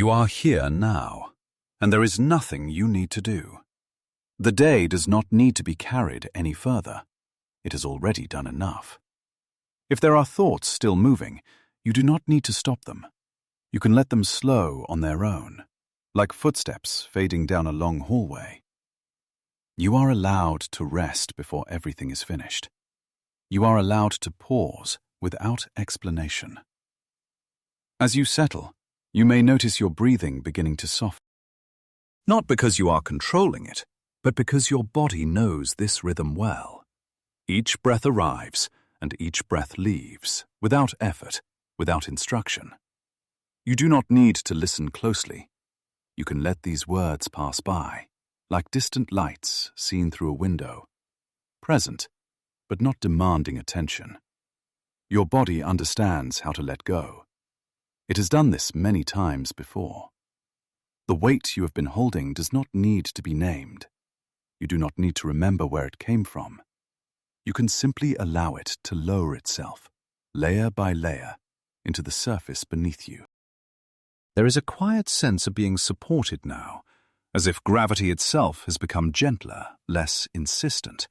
You are here now, and there is nothing you need to do. The day does not need to be carried any further. It has already done enough. If there are thoughts still moving, you do not need to stop them. You can let them slow on their own, like footsteps fading down a long hallway. You are allowed to rest before everything is finished. You are allowed to pause without explanation. As you settle, you may notice your breathing beginning to soften. Not because you are controlling it, but because your body knows this rhythm well. Each breath arrives and each breath leaves, without effort, without instruction. You do not need to listen closely. You can let these words pass by, like distant lights seen through a window, present, but not demanding attention. Your body understands how to let go. It has done this many times before. The weight you have been holding does not need to be named. You do not need to remember where it came from. You can simply allow it to lower itself, layer by layer, into the surface beneath you. There is a quiet sense of being supported now, as if gravity itself has become gentler, less insistent.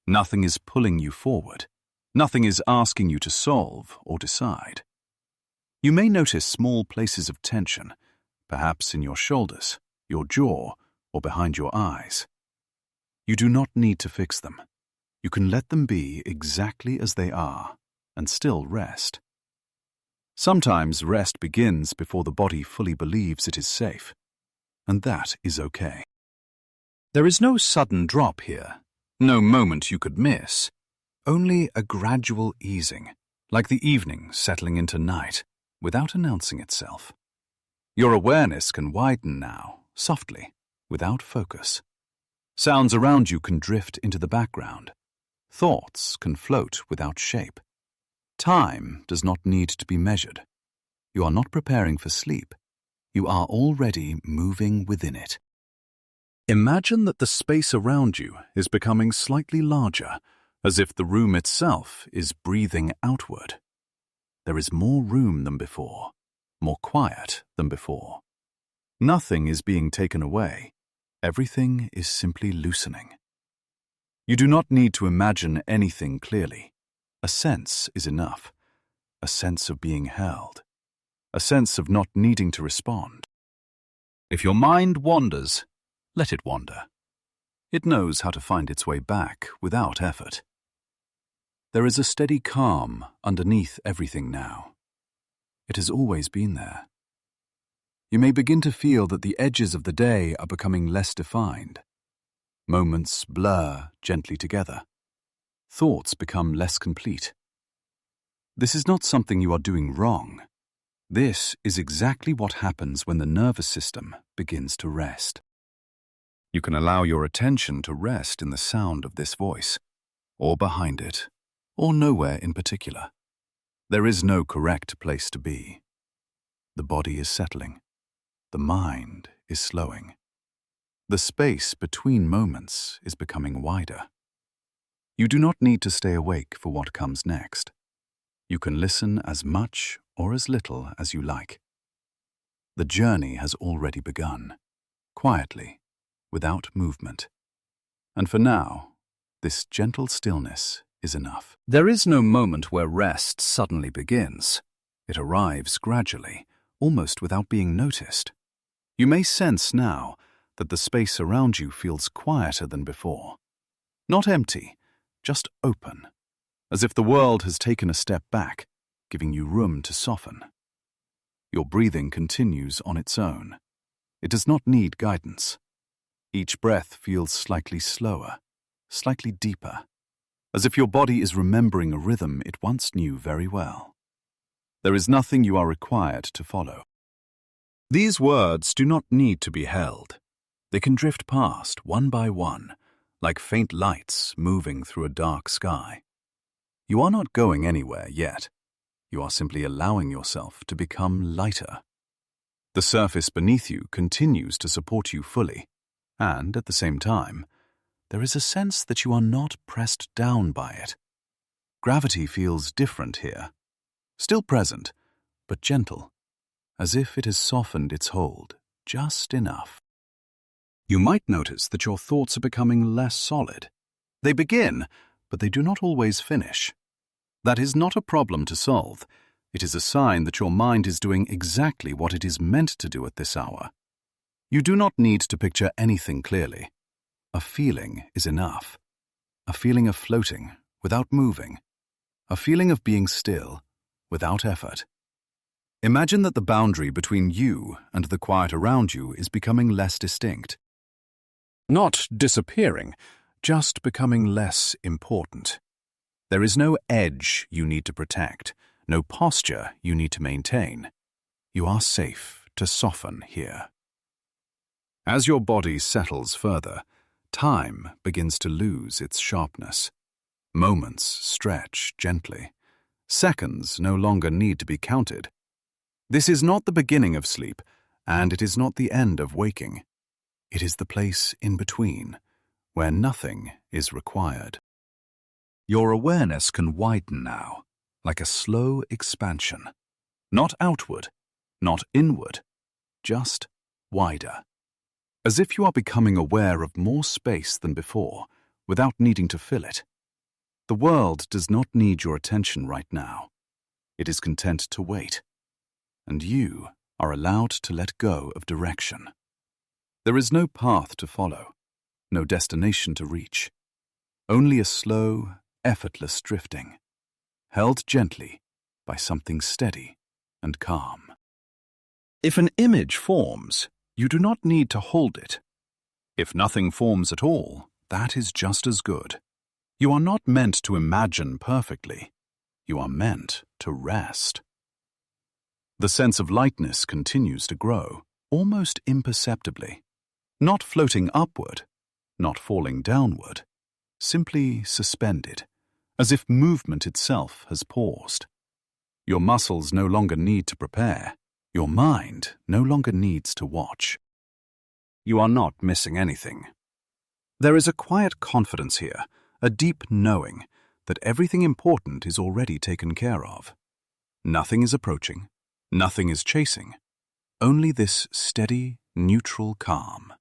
Nothing is pulling you forward. Nothing is asking you to solve or decide. You may notice small places of tension, perhaps in your shoulders, your jaw, or behind your eyes. You do not need to fix them. You can let them be exactly as they are and still rest. Sometimes rest begins before the body fully believes it is safe, and that is okay. There is no sudden drop here, no moment you could miss, only a gradual easing, like the evening settling into night, without announcing itself. Your awareness can widen now, softly, without focus. Sounds around you can drift into the background. Thoughts can float without shape. Time does not need to be measured. You are not preparing for sleep. You are already moving within it. Imagine that the space around you is becoming slightly larger, as if the room itself is breathing outward. There is more room than before, more quiet than before. Nothing is being taken away. Everything is simply loosening. You do not need to imagine anything clearly. A sense is enough. A sense of being held. A sense of not needing to respond. If your mind wanders, let it wander. It knows how to find its way back without effort. There is a steady calm underneath everything now. It has always been there. You may begin to feel that the edges of the day are becoming less defined. Moments blur gently together. Thoughts become less complete. This is not something you are doing wrong. This is exactly what happens when the nervous system begins to rest. You can allow your attention to rest in the sound of this voice, or behind it, or nowhere in particular. There is no correct place to be. The body is settling. The mind is slowing. The space between moments is becoming wider. You do not need to stay awake for what comes next. You can listen as much or as little as you like. The journey has already begun, quietly, without movement. And for now, this gentle stillness is enough. There is no moment where rest suddenly begins. It arrives gradually, almost without being noticed. You may sense now that the space around you feels quieter than before. Not empty, just open, as if the world has taken a step back, giving you room to soften. Your breathing continues on its own. It does not need guidance. Each breath feels slightly slower, slightly deeper, as if your body is remembering a rhythm it once knew very well. There is nothing you are required to follow. These words do not need to be held. They can drift past one by one, like faint lights moving through a dark sky. You are not going anywhere yet. You are simply allowing yourself to become lighter. The surface beneath you continues to support you fully, and at the same time, there is a sense that you are not pressed down by it. Gravity feels different here, still present, but gentle, as if it has softened its hold just enough. You might notice that your thoughts are becoming less solid. They begin, but they do not always finish. That is not a problem to solve. It is a sign that your mind is doing exactly what it is meant to do at this hour. You do not need to picture anything clearly. A feeling is enough. A feeling of floating without moving. A feeling of being still without effort. Imagine that the boundary between you and the quiet around you is becoming less distinct. Not disappearing, just becoming less important. There is no edge you need to protect, no posture you need to maintain. You are safe to soften here. As your body settles further, time begins to lose its sharpness. Moments stretch gently. Seconds no longer need to be counted. This is not the beginning of sleep, and it is not the end of waking. It is the place in between, where nothing is required. Your awareness can widen now, like a slow expansion. Not outward, not inward, just wider. As if you are becoming aware of more space than before, without needing to fill it. The world does not need your attention right now. It is content to wait. And you are allowed to let go of direction. There is no path to follow, no destination to reach. Only a slow, effortless drifting, held gently by something steady and calm. If an image forms, you do not need to hold it. If nothing forms at all, that is just as good. You are not meant to imagine perfectly. You are meant to rest. The sense of lightness continues to grow, almost imperceptibly. Not floating upward, not falling downward, simply suspended, as if movement itself has paused. Your muscles no longer need to prepare. Your mind no longer needs to watch. You are not missing anything. There is a quiet confidence here, a deep knowing that everything important is already taken care of. Nothing is approaching, nothing is chasing, only this steady, neutral calm.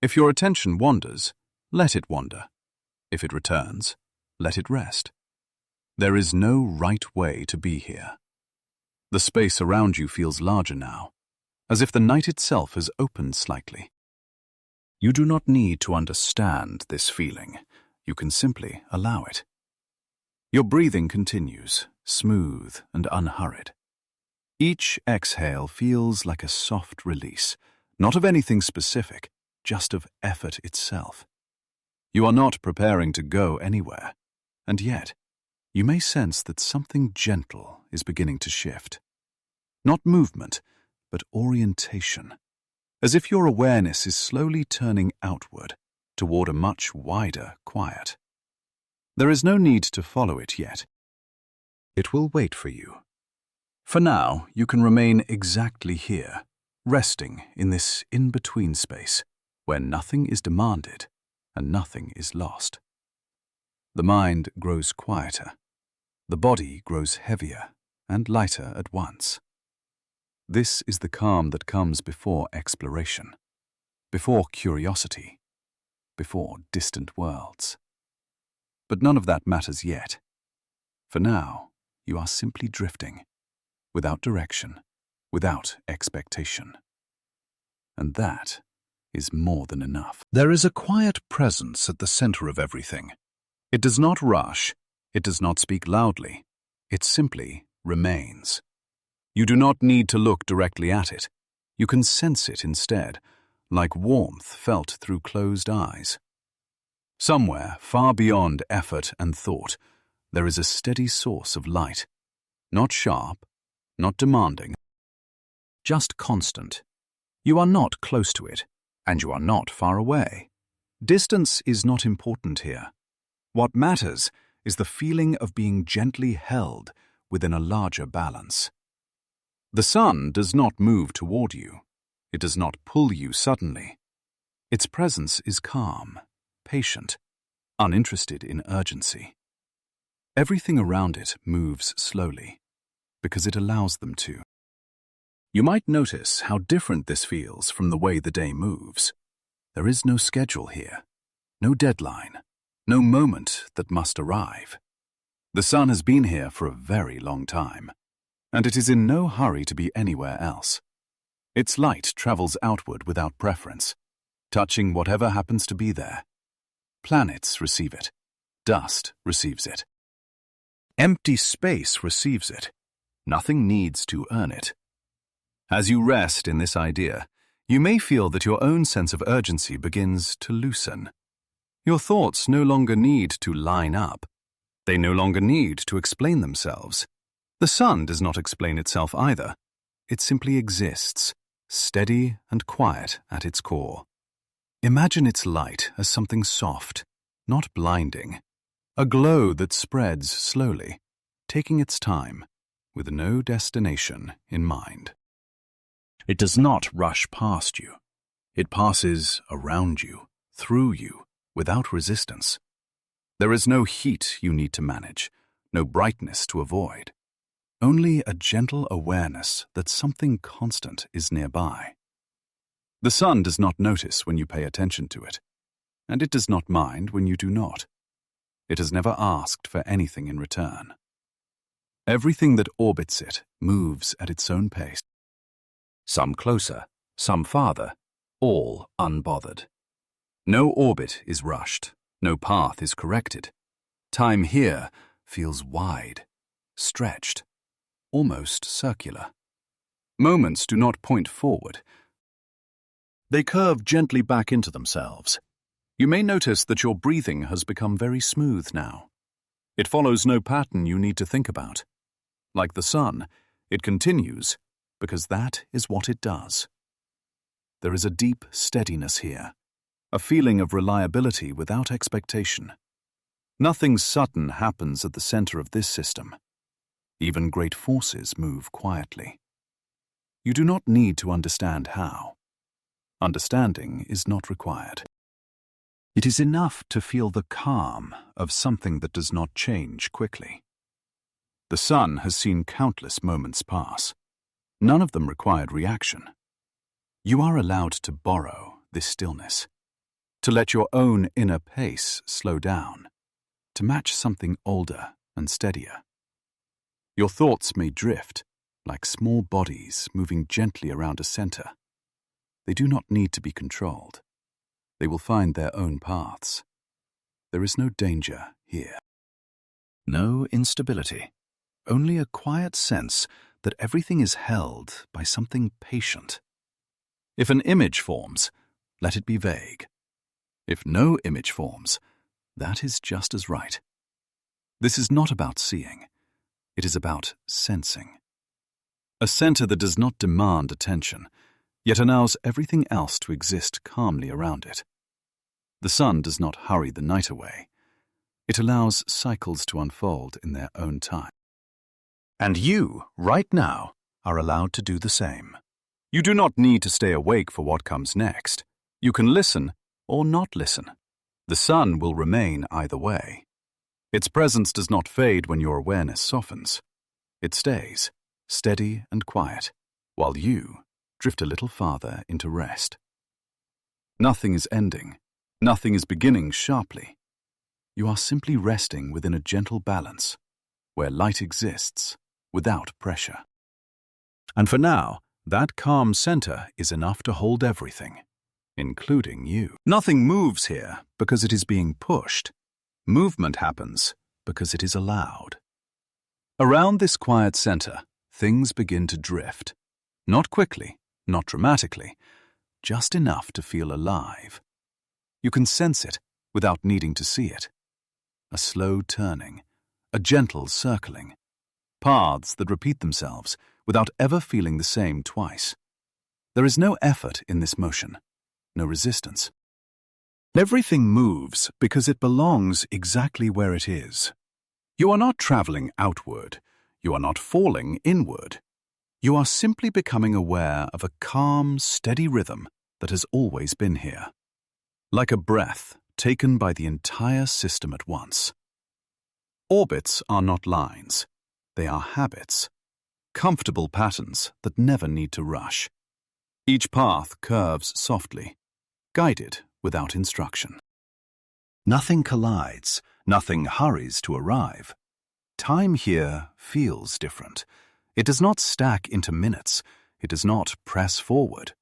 If your attention wanders, let it wander. If it returns, let it rest. There is no right way to be here. The space around you feels larger now, as if the night itself has opened slightly. You do not need to understand this feeling. You can simply allow it. Your breathing continues, smooth and unhurried. Each exhale feels like a soft release, not of anything specific, just of effort itself. You are not preparing to go anywhere, and yet you may sense that something gentle is beginning to shift. Not movement, but orientation, as if your awareness is slowly turning outward toward a much wider quiet. There is no need to follow it yet. It will wait for you. For now, you can remain exactly here, resting in this in-between space, where nothing is demanded and nothing is lost. The mind grows quieter. The body grows heavier and lighter at once. This is the calm that comes before exploration, before curiosity, before distant worlds. But none of that matters yet. For now, you are simply drifting, without direction, without expectation. And that is more than enough. There is a quiet presence at the center of everything. It does not rush, it does not speak loudly, it simply remains. You do not need to look directly at it. You can sense it instead, like warmth felt through closed eyes. Somewhere, far beyond effort and thought, there is a steady source of light. Not sharp, not demanding, just constant. You are not close to it, and you are not far away. Distance is not important here. What matters is the feeling of being gently held within a larger balance. The sun does not move toward you. It does not pull you suddenly. Its presence is calm, patient, uninterested in urgency. Everything around it moves slowly, because it allows them to. You might notice how different this feels from the way the day moves. There is no schedule here, no deadline, no moment that must arrive. The sun has been here for a very long time, and it is in no hurry to be anywhere else. Its light travels outward without preference, touching whatever happens to be there. Planets receive it. Dust receives it. Empty space receives it. Nothing needs to earn it. As you rest in this idea, you may feel that your own sense of urgency begins to loosen. Your thoughts no longer need to line up. They no longer need to explain themselves. The sun does not explain itself either. It simply exists, steady and quiet at its core. Imagine its light as something soft, not blinding, a glow that spreads slowly, taking its time, with no destination in mind. It does not rush past you. It passes around you, through you, without resistance. There is no heat you need to manage, no brightness to avoid. Only a gentle awareness that something constant is nearby. The sun does not notice when you pay attention to it, and it does not mind when you do not. It has never asked for anything in return. Everything that orbits it moves at its own pace. Some closer, some farther, all unbothered. No orbit is rushed, no path is corrected. Time here feels wide, stretched, almost circular. Moments do not point forward. They curve gently back into themselves. You may notice that your breathing has become very smooth now. It follows no pattern you need to think about. Like the sun, it continues, because that is what it does. There is a deep steadiness here, a feeling of reliability without expectation. Nothing sudden happens at the center of this system. Even great forces move quietly. You do not need to understand how. Understanding is not required. It is enough to feel the calm of something that does not change quickly. The sun has seen countless moments pass. None of them required reaction. You are allowed to borrow this stillness, to let your own inner pace slow down, to match something older and steadier. Your thoughts may drift, like small bodies moving gently around a center. They do not need to be controlled. They will find their own paths. There is no danger here. No instability, only a quiet sense that everything is held by something patient. If an image forms, let it be vague. If no image forms, that is just as right. This is not about seeing. It is about sensing. A center that does not demand attention, yet allows everything else to exist calmly around it. The sun does not hurry the night away. It allows cycles to unfold in their own time. And you, right now, are allowed to do the same. You do not need to stay awake for what comes next. You can listen or not listen. The sun will remain either way. Its presence does not fade when your awareness softens. It stays, steady and quiet, while you drift a little farther into rest. Nothing is ending. Nothing is beginning sharply. You are simply resting within a gentle balance, where light exists without pressure. And for now, that calm center is enough to hold everything, including you. Nothing moves here because it is being pushed. Movement happens because it is allowed. Around this quiet center, things begin to drift. Not quickly, not dramatically, just enough to feel alive. You can sense it without needing to see it. A slow turning, a gentle circling. Paths that repeat themselves without ever feeling the same twice. There is no effort in this motion, no resistance. Everything moves because it belongs exactly where it is. You are not traveling outward. You are not falling inward. You are simply becoming aware of a calm, steady rhythm that has always been here. Like a breath taken by the entire system at once. Orbits are not lines. They are habits. comfortable patterns that never need to rush. Each path curves softly, guided without instruction. Nothing collides, nothing hurries to arrive. Time here feels different. It does not stack into minutes. It does not press forward.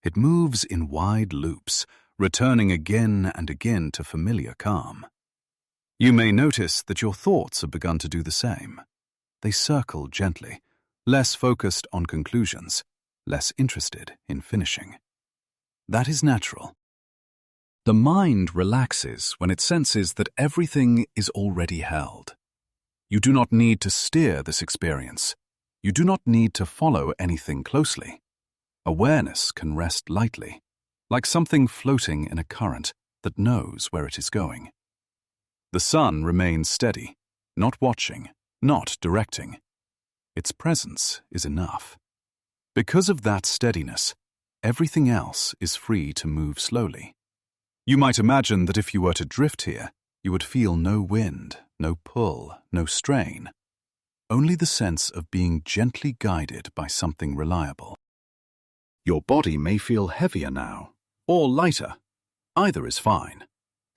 It moves in wide loops, returning again and again to familiar calm. You may notice that your thoughts have begun to do the same. They circle gently, less focused on conclusions, less interested in finishing. That is natural. The mind relaxes when it senses that everything is already held. You do not need to steer this experience. You do not need to follow anything closely. Awareness can rest lightly, like something floating in a current that knows where it is going. The sun remains steady, not watching, not directing. Its presence is enough. Because of that steadiness, everything else is free to move slowly. You might imagine that if you were to drift here, you would feel no wind, no pull, no strain, only the sense of being gently guided by something reliable. Your body may feel heavier now, or lighter. Either is fine.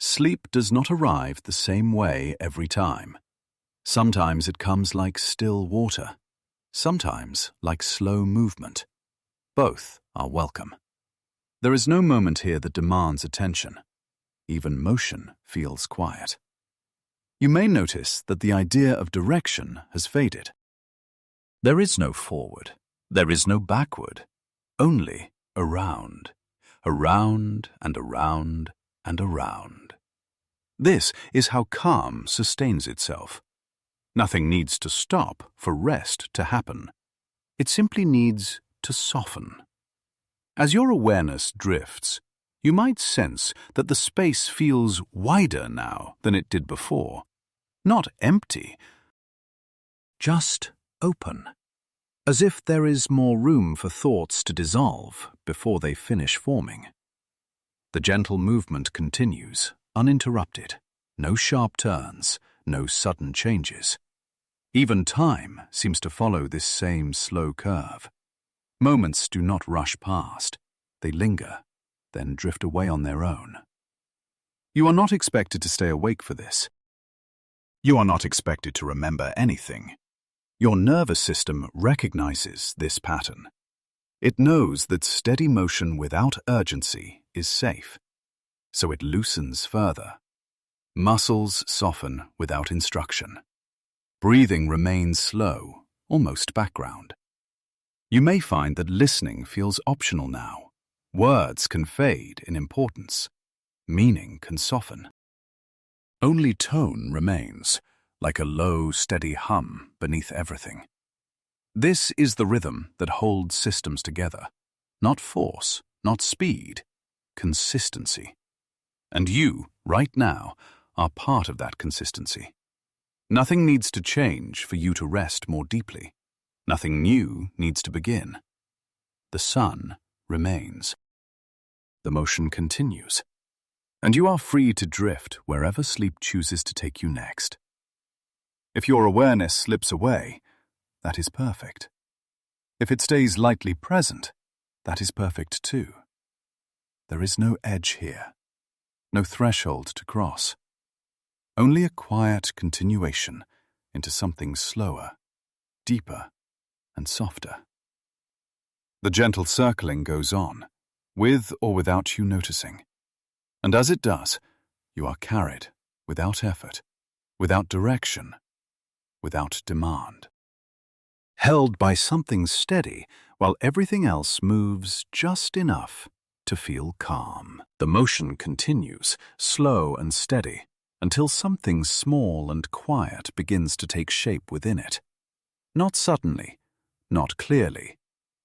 Sleep does not arrive the same way every time. Sometimes it comes like still water, sometimes like slow movement. Both are welcome. There is no moment here that demands attention. Even motion feels quiet. You may notice that the idea of direction has faded. There is no forward. There is no backward. Only around. Around and around and around. This is how calm sustains itself. Nothing needs to stop for rest to happen. It simply needs to soften. As your awareness drifts, you might sense that the space feels wider now than it did before. Not empty, just open. As if there is more room for thoughts to dissolve before they finish forming. The gentle movement continues, uninterrupted. No sharp turns, no sudden changes. Even time seems to follow this same slow curve. Moments do not rush past. They linger, then drift away on their own. You are not expected to stay awake for this. You are not expected to remember anything. Your nervous system recognizes this pattern. It knows that steady motion without urgency is safe, so it loosens further. Muscles soften without instruction. Breathing remains slow, almost background. You may find that listening feels optional now. Words can fade in importance. Meaning can soften. Only tone remains, like a low, steady hum beneath everything. This is the rhythm that holds systems together. Not force, not speed, consistency. And you, right now, are part of that consistency. Nothing needs to change for you to rest more deeply. Nothing new needs to begin. The sun remains. The motion continues. And you are free to drift wherever sleep chooses to take you next. If your awareness slips away, that is perfect. If it stays lightly present, that is perfect too. There is no edge here, no threshold to cross. Only a quiet continuation into something slower, deeper, and softer. The gentle circling goes on, with or without you noticing. And as it does, you are carried, without effort, without direction, without demand. Held by something steady, while everything else moves just enough to feel calm. The motion continues, slow and steady, until something small and quiet begins to take shape within it. Not suddenly, not clearly,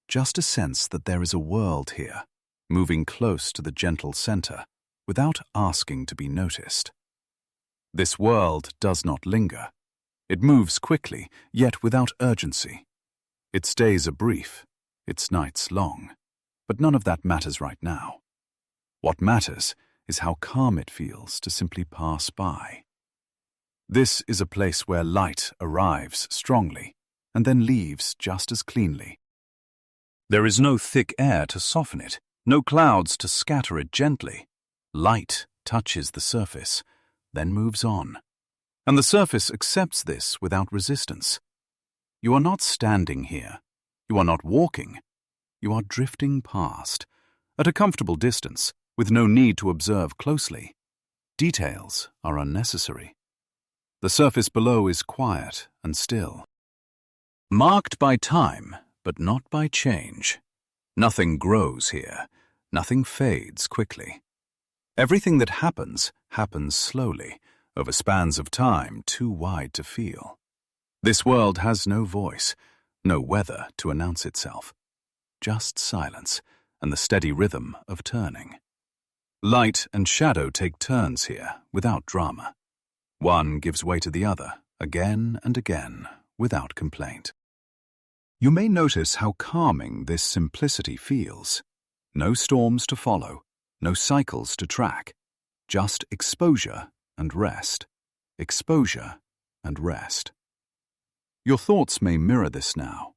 just a sense that there is a world here, moving close to the gentle center, without asking to be noticed. This world does not linger. It moves quickly, yet without urgency. Its days are brief, its nights long, but none of that matters right now. What matters is how calm it feels to simply pass by. This is a place where light arrives strongly, and then leaves just as cleanly. There is no thick air to soften it, no clouds to scatter it gently. Light touches the surface, then moves on. And the surface accepts this without resistance. You are not standing here. You are not walking. You are drifting past, at a comfortable distance, with no need to observe closely. Details are unnecessary. The surface below is quiet and still, marked by time, but not by change. Nothing grows here. Nothing fades quickly. Everything that happens slowly, over spans of time too wide to feel. This world has no voice, no weather to announce itself. Just silence and the steady rhythm of turning. Light and shadow take turns here, without drama. One gives way to the other, again and again, without complaint. You may notice how calming this simplicity feels. No storms to follow, no cycles to track. Just exposure and rest. Exposure and rest. Your thoughts may mirror this now.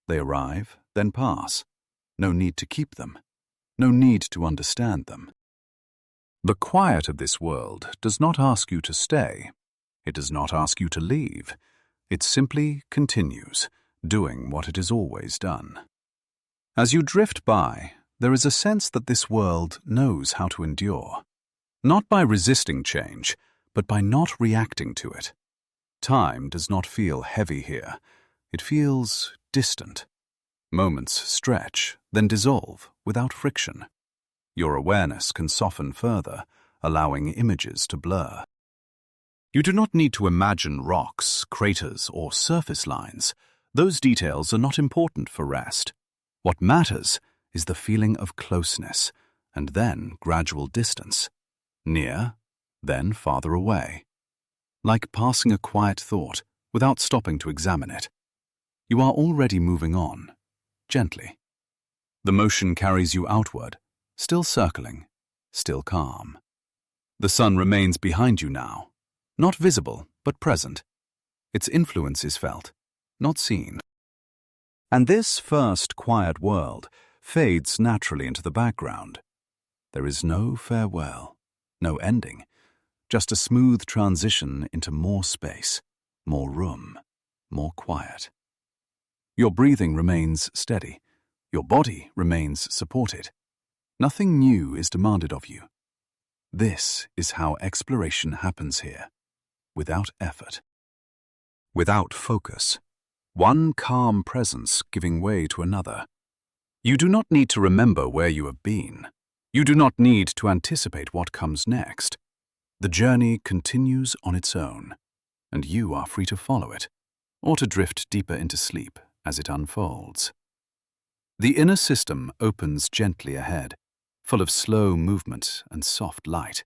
They arrive, then pass. No need to keep them. No need to understand them. The quiet of this world does not ask you to stay. It does not ask you to leave. It simply continues, doing what it has always done. As you drift by, there is a sense that this world knows how to endure. Not by resisting change, but by not reacting to it. Time does not feel heavy here. It feels distant. Moments stretch, then dissolve without friction. Your awareness can soften further, allowing images to blur. You do not need to imagine rocks, craters, or surface lines. Those details are not important for rest. What matters is the feeling of closeness, and then gradual distance. Near, then farther away. Like passing a quiet thought without stopping to examine it. You are already moving on, gently. The motion carries you outward, still circling, still calm. The sun remains behind you now, not visible, but present. Its influence is felt, not seen. And this first quiet world fades naturally into the background. There is no farewell, no ending, just a smooth transition into more space, more room, more quiet. Your breathing remains steady. Your body remains supported. Nothing new is demanded of you. This is how exploration happens here, without effort, without focus. One calm presence giving way to another. You do not need to remember where you have been. You do not need to anticipate what comes next. The journey continues on its own, and you are free to follow it, or to drift deeper into sleep as it unfolds. The inner system opens gently ahead, full of slow movement and soft light.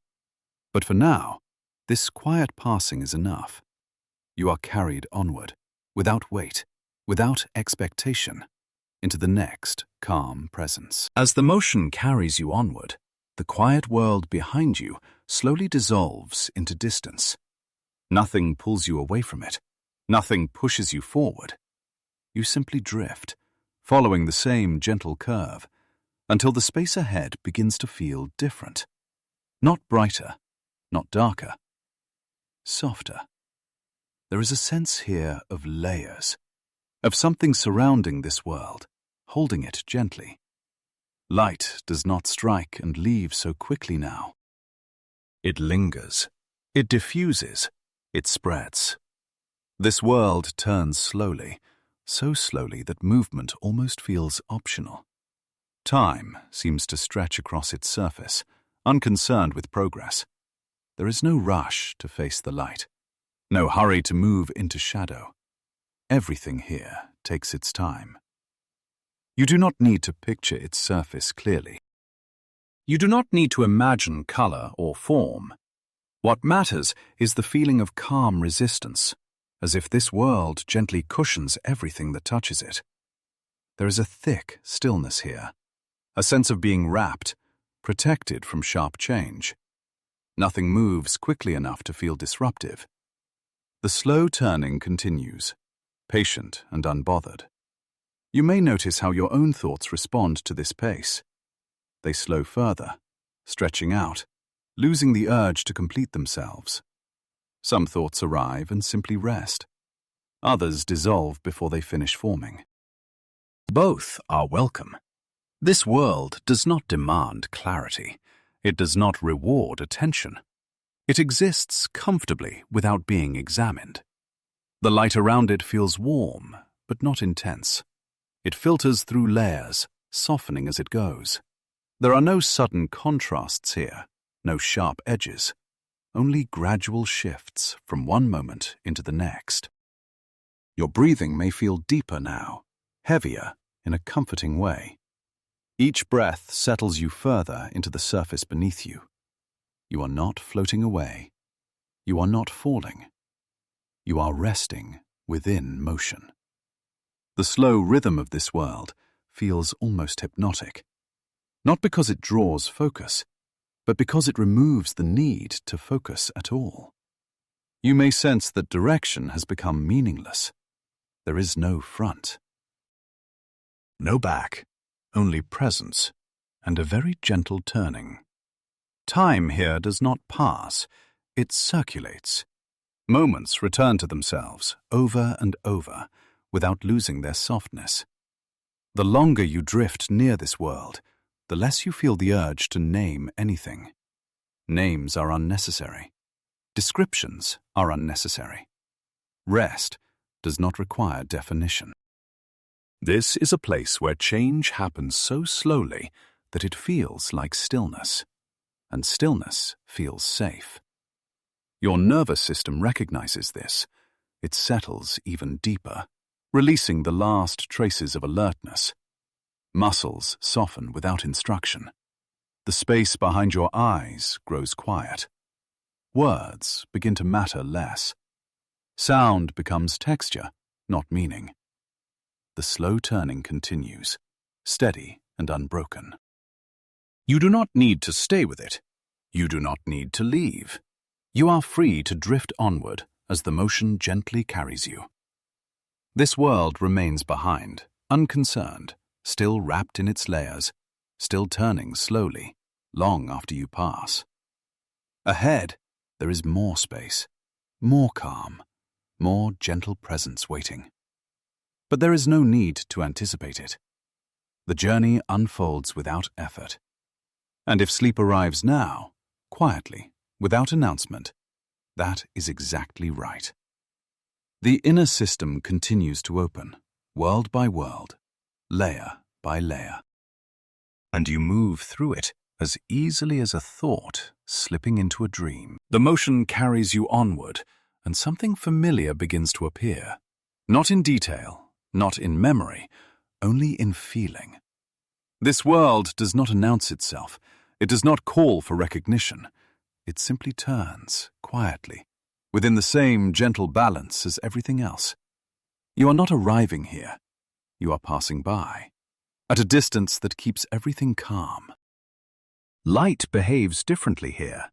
But for now, this quiet passing is enough. You are carried onward, without weight, without expectation, into the next calm presence. As the motion carries you onward, the quiet world behind you slowly dissolves into distance. Nothing pulls you away from it. Nothing pushes you forward. You simply drift, following the same gentle curve, until the space ahead begins to feel different. Not brighter, not darker, softer. There is a sense here of layers, of something surrounding this world, holding it gently. Light does not strike and leave so quickly now. It lingers, it diffuses, it spreads. This world turns slowly, so slowly that movement almost feels optional. Time seems to stretch across its surface, unconcerned with progress. There is no rush to face the light, no hurry to move into shadow. Everything here takes its time. You do not need to picture its surface clearly. You do not need to imagine color or form. What matters is the feeling of calm resistance, as if this world gently cushions everything that touches it. There is a thick stillness here, a sense of being wrapped, protected from sharp change. Nothing moves quickly enough to feel disruptive. The slow turning continues, patient and unbothered. You may notice how your own thoughts respond to this pace. They slow further, stretching out, losing the urge to complete themselves. Some thoughts arrive and simply rest. Others dissolve before they finish forming. Both are welcome. This world does not demand clarity. It does not reward attention. It exists comfortably without being examined. The light around it feels warm, but not intense. It filters through layers, softening as it goes. There are no sudden contrasts here, no sharp edges, only gradual shifts from one moment into the next. Your breathing may feel deeper now, heavier in a comforting way. Each breath settles you further into the surface beneath you. You are not floating away. You are not falling. You are resting within motion. The slow rhythm of this world feels almost hypnotic, not because it draws focus, but because it removes the need to focus at all. You may sense that direction has become meaningless. There is no front. No back, only presence, and a very gentle turning. Time here does not pass, it circulates. Moments return to themselves over and over without losing their softness. The longer you drift near this world, the less you feel the urge to name anything. Names are unnecessary. Descriptions are unnecessary. Rest does not require definition. This is a place where change happens so slowly that it feels like stillness, and stillness feels safe. Your nervous system recognizes this. It settles even deeper, releasing the last traces of alertness. Muscles soften without instruction. The space behind your eyes grows quiet. Words begin to matter less. Sound becomes texture, not meaning. The slow turning continues, steady and unbroken. You do not need to stay with it. You do not need to leave. You are free to drift onward as the motion gently carries you. This world remains behind, unconcerned, still wrapped in its layers, still turning slowly, long after you pass. Ahead, there is more space, more calm, more gentle presence waiting. But there is no need to anticipate it. The journey unfolds without effort. And if sleep arrives now, quietly, without announcement, that is exactly right. The inner system continues to open, world by world, layer by layer. And you move through it as easily as a thought slipping into a dream. The motion carries you onward, and something familiar begins to appear. Not in detail, not in memory, only in feeling. This world does not announce itself. It does not call for recognition. It simply turns, quietly, within the same gentle balance as everything else. You are not arriving here. You are passing by, at a distance that keeps everything calm. Light behaves differently here.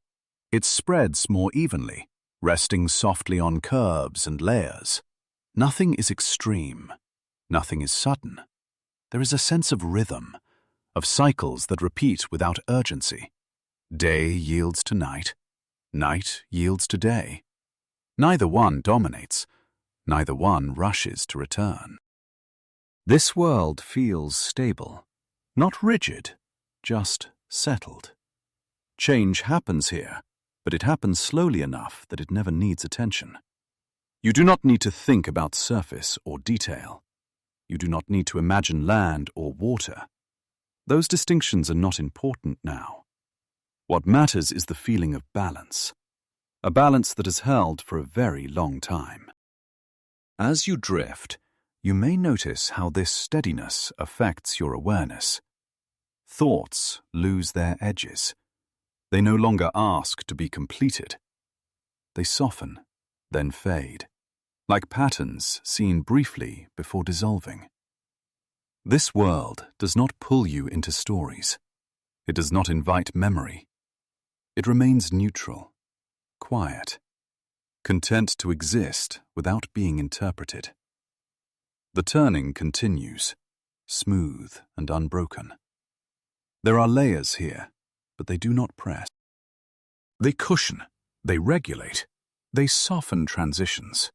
It spreads more evenly, resting softly on curves and layers. Nothing is extreme. Nothing is sudden. There is a sense of rhythm, of cycles that repeat without urgency. Day yields to night. Night yields to day. Neither one dominates. Neither one rushes to return. This world feels stable, not rigid, just settled. Change happens here, but it happens slowly enough that it never needs attention. You do not need to think about surface or detail. You do not need to imagine land or water. Those distinctions are not important now. What matters is the feeling of balance, a balance that is held for a very long time. As you drift, you may notice how this steadiness affects your awareness. Thoughts lose their edges. They no longer ask to be completed. They soften, then fade, like patterns seen briefly before dissolving. This world does not pull you into stories. It does not invite memory. It remains neutral, quiet, content to exist without being interpreted. The turning continues, smooth and unbroken. There are layers here, but they do not press. They cushion, they regulate, they soften transitions.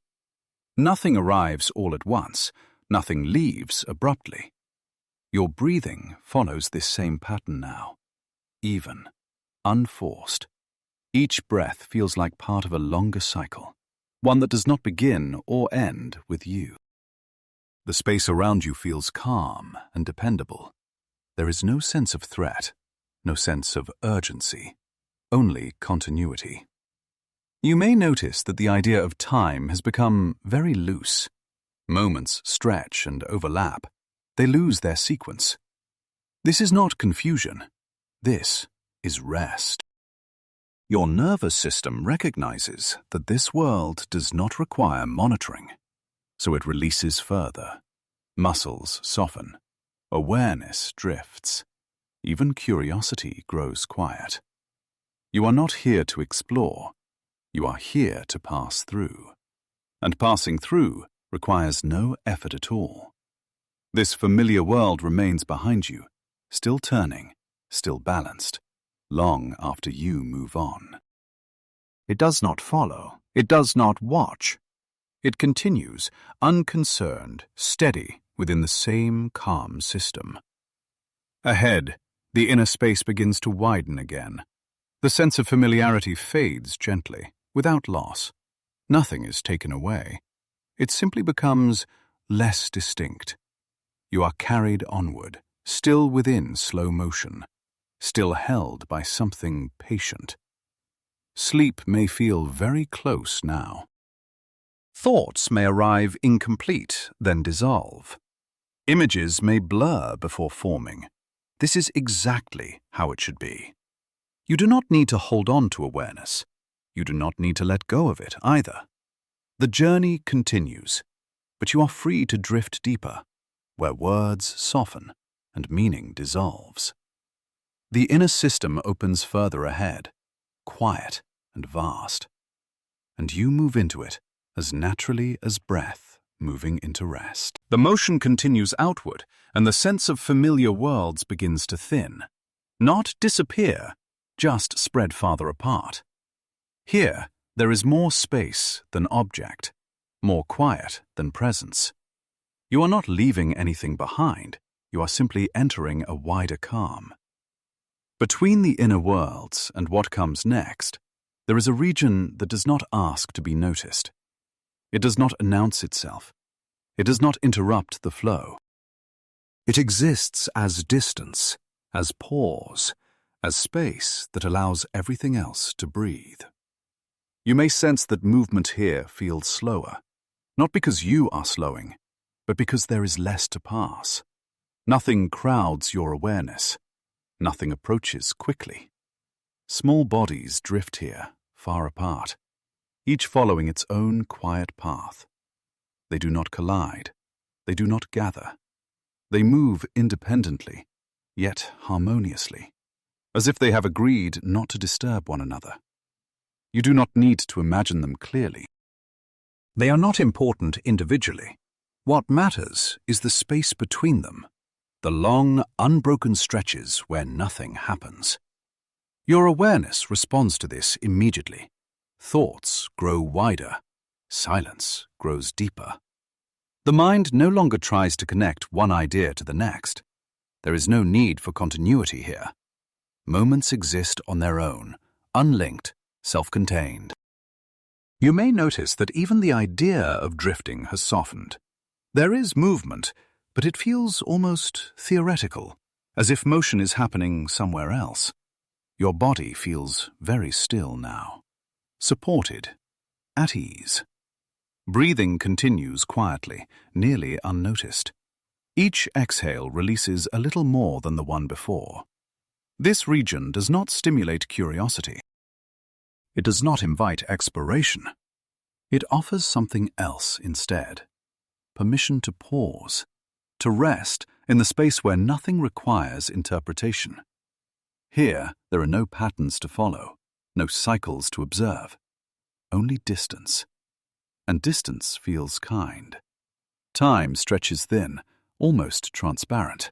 Nothing arrives all at once, nothing leaves abruptly. Your breathing follows this same pattern now, even, unforced. Each breath feels like part of a longer cycle, one that does not begin or end with you. The space around you feels calm and dependable. There is no sense of threat, no sense of urgency, only continuity. You may notice that the idea of time has become very loose. Moments stretch and overlap. They lose their sequence. This is not confusion. This is rest. Your nervous system recognizes that this world does not require monitoring, so it releases further. Muscles soften. Awareness drifts. Even curiosity grows quiet. You are not here to explore. You are here to pass through. And passing through requires no effort at all. This familiar world remains behind you, still turning, still balanced, long after you move on. It does not follow. It does not watch. It continues, unconcerned, steady, within the same calm system. Ahead, the inner space begins to widen again. The sense of familiarity fades gently, without loss. Nothing is taken away. It simply becomes less distinct. You are carried onward, still within slow motion, still held by something patient. Sleep may feel very close now. Thoughts may arrive incomplete, then dissolve. Images may blur before forming. This is exactly how it should be. You do not need to hold on to awareness. You do not need to let go of it either. The journey continues, but you are free to drift deeper, where words soften and meaning dissolves. The inner system opens further ahead, quiet and vast, and you move into it as naturally as breath moving into rest. The motion continues outward, and the sense of familiar worlds begins to thin. Not disappear, just spread farther apart. Here, there is more space than object, more quiet than presence. You are not leaving anything behind, you are simply entering a wider calm. Between the inner worlds and what comes next, there is a region that does not ask to be noticed. It does not announce itself. It does not interrupt the flow. It exists as distance, as pause, as space that allows everything else to breathe. You may sense that movement here feels slower, not because you are slowing, but because there is less to pass. Nothing crowds your awareness. Nothing approaches quickly. Small bodies drift here, far apart, each following its own quiet path. They do not collide. They do not gather. They move independently, yet harmoniously, as if they have agreed not to disturb one another. You do not need to imagine them clearly. They are not important individually. What matters is the space between them, the long, unbroken stretches where nothing happens. Your awareness responds to this immediately. Thoughts grow wider. Silence grows deeper. The mind no longer tries to connect one idea to the next. There is no need for continuity here. Moments exist on their own, unlinked, self-contained. You may notice that even the idea of drifting has softened. There is movement, but it feels almost theoretical, as if motion is happening somewhere else. Your body feels very still now, supported, at ease. Breathing continues quietly, nearly unnoticed. Each exhale releases a little more than the one before. This region does not stimulate curiosity. It does not invite exploration. It offers something else instead. Permission to pause, to rest in the space where nothing requires interpretation. Here, there are no patterns to follow, no cycles to observe, only distance. And distance feels kind. Time stretches thin, almost transparent.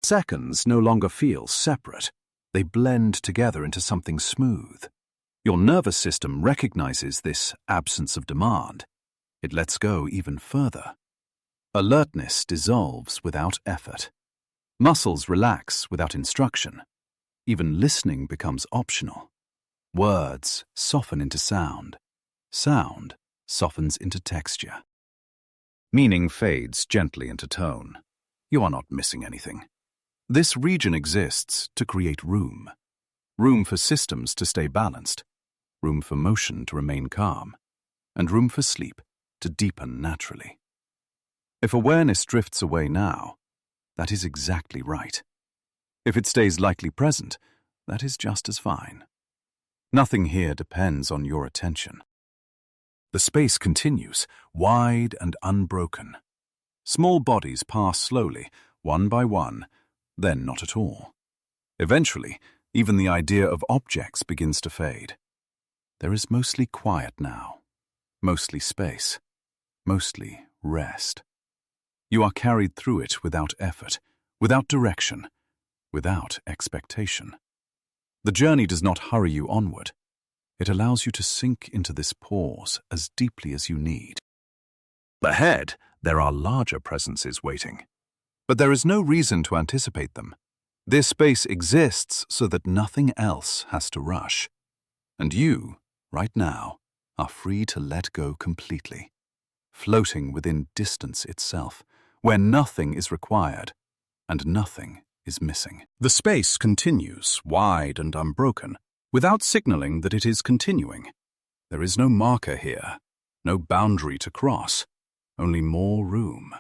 Seconds no longer feel separate. They blend together into something smooth. Your nervous system recognizes this absence of demand. It lets go even further. Alertness dissolves without effort. Muscles relax without instruction. Even listening becomes optional. Words soften into sound. Sound softens into texture. Meaning fades gently into tone. You are not missing anything. This region exists to create room. Room for systems to stay balanced. Room for motion to remain calm. And room for sleep to deepen naturally. If awareness drifts away now, that is exactly right. If it stays lightly present, that is just as fine. Nothing here depends on your attention. The space continues, wide and unbroken. Small bodies pass slowly, one by one, then not at all. Eventually, even the idea of objects begins to fade. There is mostly quiet now, mostly space, mostly rest. You are carried through it without effort, without direction, without expectation. The journey does not hurry you onward. It allows you to sink into this pause as deeply as you need. Ahead, there are larger presences waiting. But there is no reason to anticipate them. This space exists so that nothing else has to rush. And you, right now, are free to let go completely, floating within distance itself, where nothing is required and nothing is missing. The space continues, wide and unbroken, without signaling that it is continuing. There is no marker here, no boundary to cross, only more room.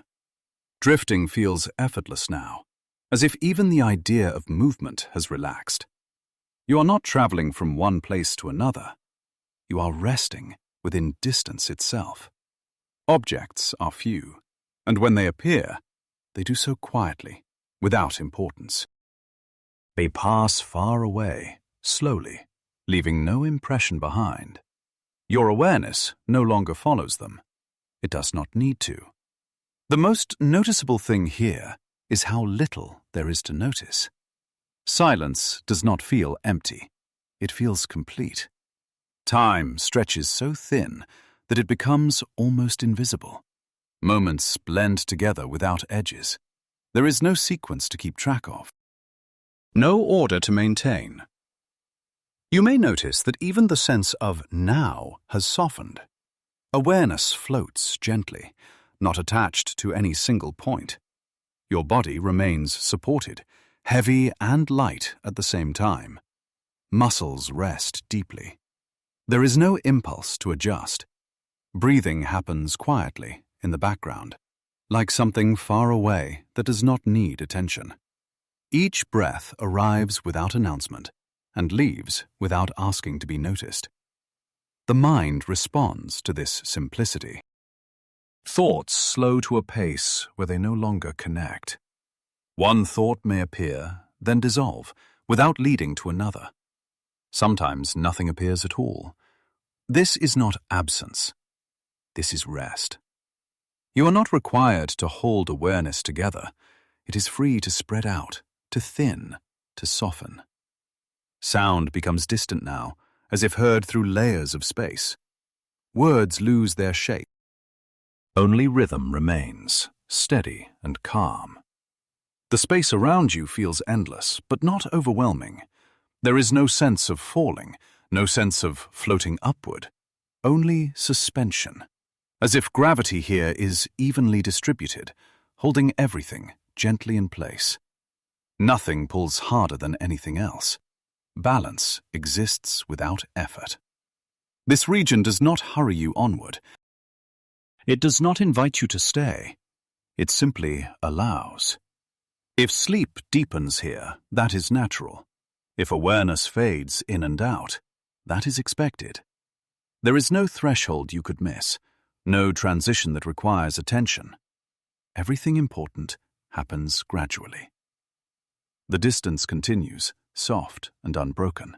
Drifting feels effortless now, as if even the idea of movement has relaxed. You are not traveling from one place to another. You are resting within distance itself. Objects are few, and when they appear, they do so quietly, without importance. They pass far away, slowly, leaving no impression behind. Your awareness no longer follows them. It does not need to. The most noticeable thing here is how little there is to notice. Silence does not feel empty. It feels complete. Time stretches so thin that it becomes almost invisible. Moments blend together without edges. There is no sequence to keep track of. No order to maintain. You may notice that even the sense of now has softened. Awareness floats gently, not attached to any single point. Your body remains supported, heavy and light at the same time. Muscles rest deeply. There is no impulse to adjust. Breathing happens quietly in the background, like something far away that does not need attention. Each breath arrives without announcement and leaves without asking to be noticed. The mind responds to this simplicity. Thoughts slow to a pace where they no longer connect. One thought may appear, then dissolve, without leading to another. Sometimes nothing appears at all. This is not absence. This is rest. You are not required to hold awareness together. It is free to spread out, to thin, to soften. Sound becomes distant now, as if heard through layers of space. Words lose their shape. Only rhythm remains, steady and calm. The space around you feels endless, but not overwhelming. There is no sense of falling, no sense of floating upward, only suspension, as if gravity here is evenly distributed, holding everything gently in place. Nothing pulls harder than anything else. Balance exists without effort. This region does not hurry you onward. It does not invite you to stay. It simply allows. If sleep deepens here, that is natural. If awareness fades in and out, that is expected. There is no threshold you could miss, no transition that requires attention. Everything important happens gradually. The distance continues, soft and unbroken.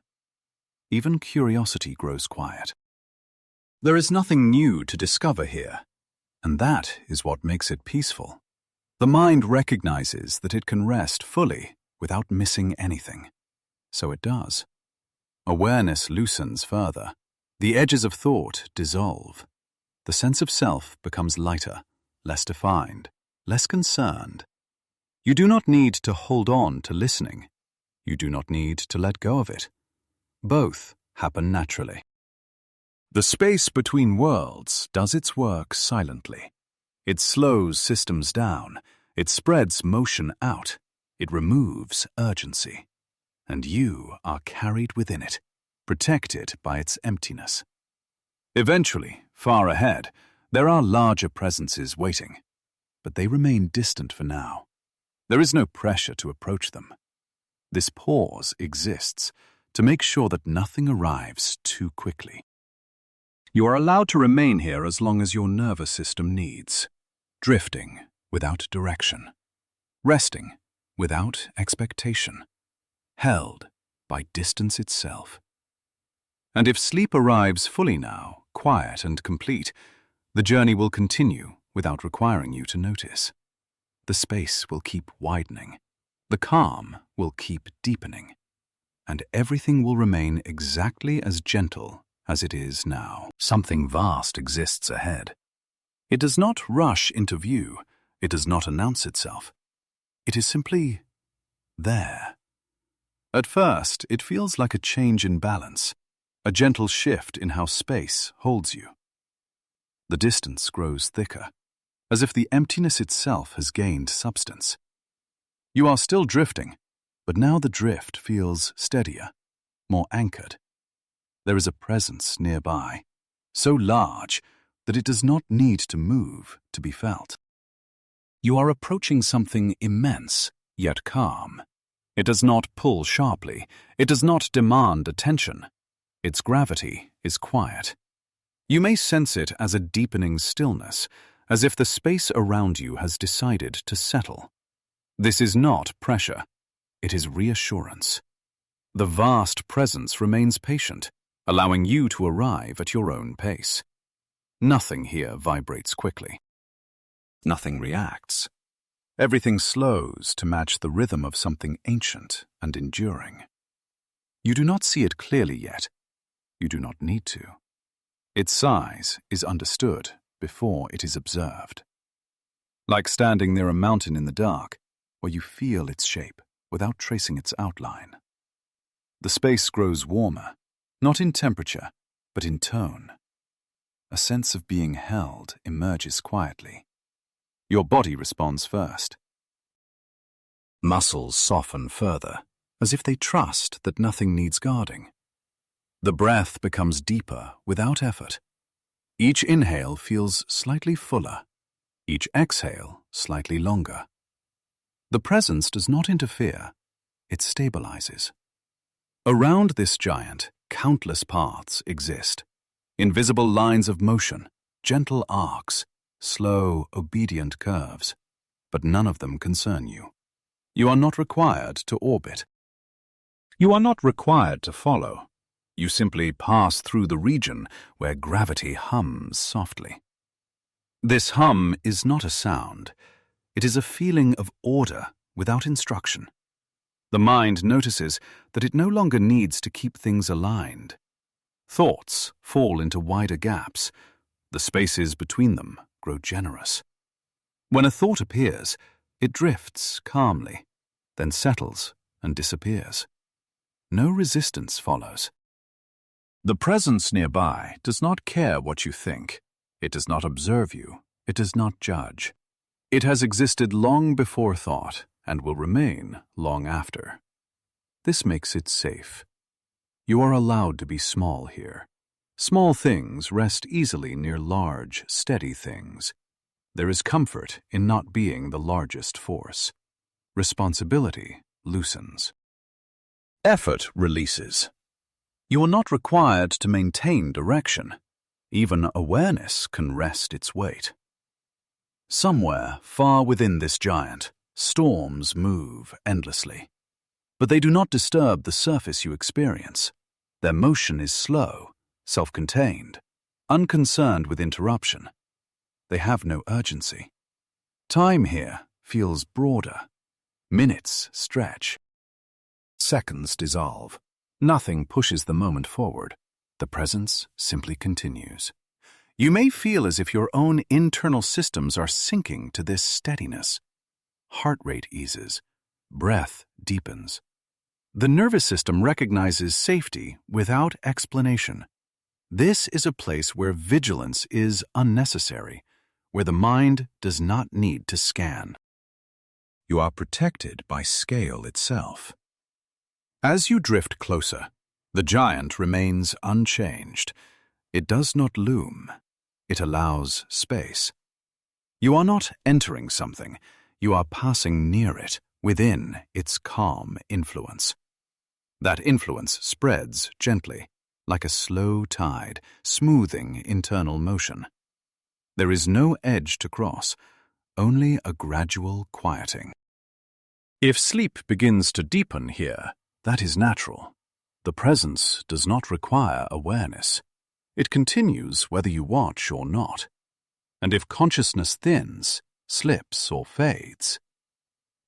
Even curiosity grows quiet. There is nothing new to discover here. And that is what makes it peaceful. The mind recognizes that it can rest fully without missing anything. So it does. Awareness loosens further. The edges of thought dissolve. The sense of self becomes lighter, less defined, less concerned. You do not need to hold on to listening. You do not need to let go of it. Both happen naturally. The space between worlds does its work silently. It slows systems down. It spreads motion out. It removes urgency. And you are carried within it, protected by its emptiness. Eventually, far ahead, there are larger presences waiting, but they remain distant for now. There is no pressure to approach them. This pause exists to make sure that nothing arrives too quickly. You are allowed to remain here as long as your nervous system needs, drifting without direction, resting without expectation, held by distance itself. And if sleep arrives fully now, quiet and complete, the journey will continue without requiring you to notice. The space will keep widening, the calm will keep deepening, and everything will remain exactly as gentle as it is now. Something vast exists ahead. It does not rush into view. It does not announce itself. It is simply there. At first, it feels like a change in balance, a gentle shift in how space holds you. The distance grows thicker, as if the emptiness itself has gained substance. You are still drifting, but now the drift feels steadier, more anchored. There is a presence nearby, so large that it does not need to move to be felt. You are approaching something immense, yet calm. It does not pull sharply. It does not demand attention. Its gravity is quiet. You may sense it as a deepening stillness, as if the space around you has decided to settle. This is not pressure. It is reassurance. The vast presence remains patient, allowing you to arrive at your own pace. Nothing here vibrates quickly. Nothing reacts. Everything slows to match the rhythm of something ancient and enduring. You do not see it clearly yet. You do not need to. Its size is understood before it is observed. Like standing near a mountain in the dark, where you feel its shape without tracing its outline. The space grows warmer, not in temperature, but in tone. A sense of being held emerges quietly. Your body responds first. Muscles soften further, as if they trust that nothing needs guarding. The breath becomes deeper without effort. Each inhale feels slightly fuller, each exhale slightly longer. The presence does not interfere, it stabilizes. Around this giant, countless paths exist. Invisible lines of motion, gentle arcs, slow, obedient curves, but none of them concern you. You are not required to orbit. You are not required to follow. You simply pass through the region where gravity hums softly. This hum is not a sound. It is a feeling of order without instruction. The mind notices that it no longer needs to keep things aligned. Thoughts fall into wider gaps. The spaces between them grow generous. When a thought appears, it drifts calmly, then settles and disappears. No resistance follows. The presence nearby does not care what you think. It does not observe you. It does not judge. It has existed long before thought and will remain long after. This makes it safe. You are allowed to be small here. Small things rest easily near large, steady things. There is comfort in not being the largest force. Responsibility loosens. Effort releases. You are not required to maintain direction. Even awareness can rest its weight. Somewhere far within this giant, storms move endlessly. But they do not disturb the surface you experience. Their motion is slow, self-contained, unconcerned with interruption. They have no urgency. Time here feels broader. Minutes stretch. Seconds dissolve. Nothing pushes the moment forward. The presence simply continues. You may feel as if your own internal systems are sinking to this steadiness. Heart rate eases. Breath deepens. The nervous system recognizes safety without explanation. This is a place where vigilance is unnecessary, where the mind does not need to scan. You are protected by scale itself. As you drift closer, the giant remains unchanged. It does not loom. It allows space. You are not entering something. You are passing near it, within its calm influence. That influence spreads gently, like a slow tide, smoothing internal motion. There is no edge to cross, only a gradual quieting. If sleep begins to deepen here, that is natural. The presence does not require awareness. It continues whether you watch or not. And if consciousness thins, slips, or fades,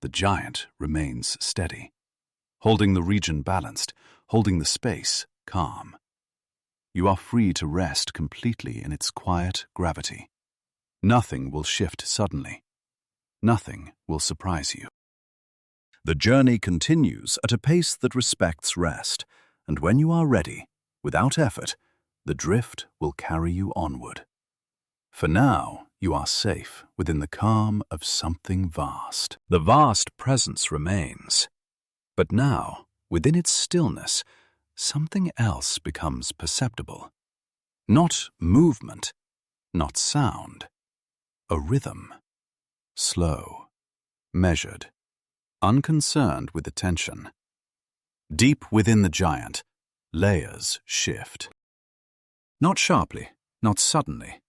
the giant remains steady, holding the region balanced, holding the space calm. You are free to rest completely in its quiet gravity. Nothing will shift suddenly. Nothing will surprise you. The journey continues at a pace that respects rest, and when you are ready, without effort, the drift will carry you onward. For now, you are safe within the calm of something vast. The vast presence remains. But now, within its stillness, something else becomes perceptible. Not movement, not sound. A rhythm. Slow, measured, unconcerned with attention. Deep within the giant, layers shift. Not sharply, not suddenly.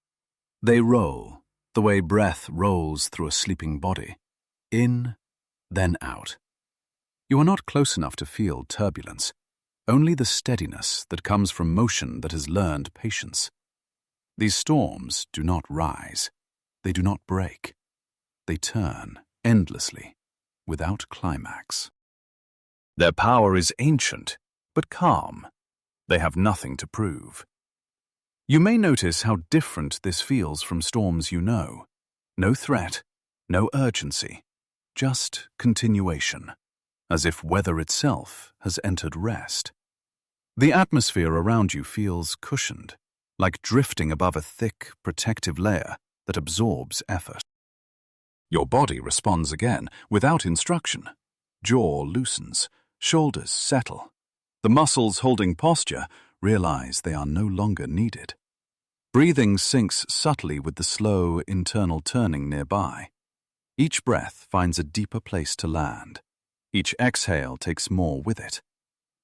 They roll, the way breath rolls through a sleeping body. In, then out. You are not close enough to feel turbulence, only the steadiness that comes from motion that has learned patience. These storms do not rise. They do not break. They turn endlessly, without climax. Their power is ancient, but calm. They have nothing to prove. You may notice how different this feels from storms you know. No threat, no urgency, just continuation, as if weather itself has entered rest. The atmosphere around you feels cushioned, like drifting above a thick, protective layer that absorbs effort. Your body responds again, without instruction. Jaw loosens, shoulders settle. The muscles holding posture realize they are no longer needed. Breathing syncs subtly with the slow internal turning nearby. Each breath finds a deeper place to land. Each exhale takes more with it.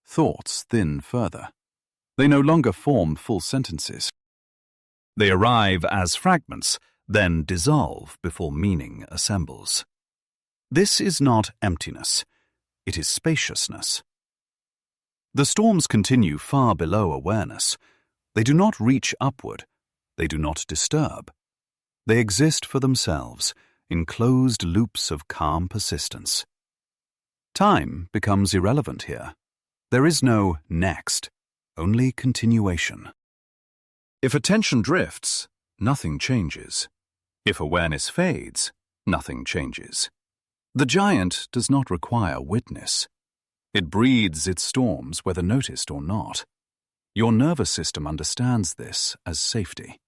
Thoughts thin further. They no longer form full sentences. They arrive as fragments, then dissolve before meaning assembles. This is not emptiness. It is spaciousness. The storms continue far below awareness. They do not reach upward. They do not disturb. They exist for themselves, in closed loops of calm persistence. Time becomes irrelevant here. There is no next, only continuation. If attention drifts, nothing changes. If awareness fades, nothing changes. The giant does not require witness. It breathes its storms whether noticed or not. Your nervous system understands this as safety.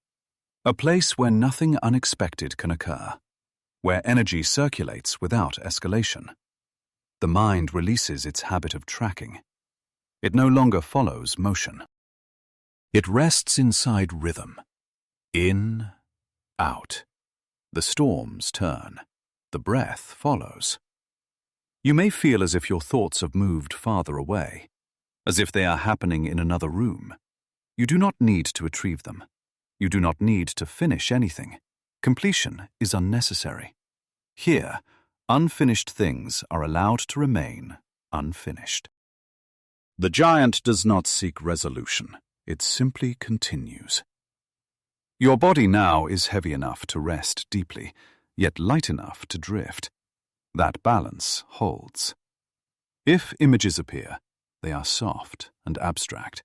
A place where nothing unexpected can occur, where energy circulates without escalation. The mind releases its habit of tracking. It no longer follows motion. It rests inside rhythm. In, out. The storms turn. The breath follows. You may feel as if your thoughts have moved farther away, as if they are happening in another room. You do not need to retrieve them. You do not need to finish anything. Completion is unnecessary. Here, unfinished things are allowed to remain unfinished. The giant does not seek resolution. It simply continues. Your body now is heavy enough to rest deeply, yet light enough to drift. That balance holds. If images appear, they are soft and abstract.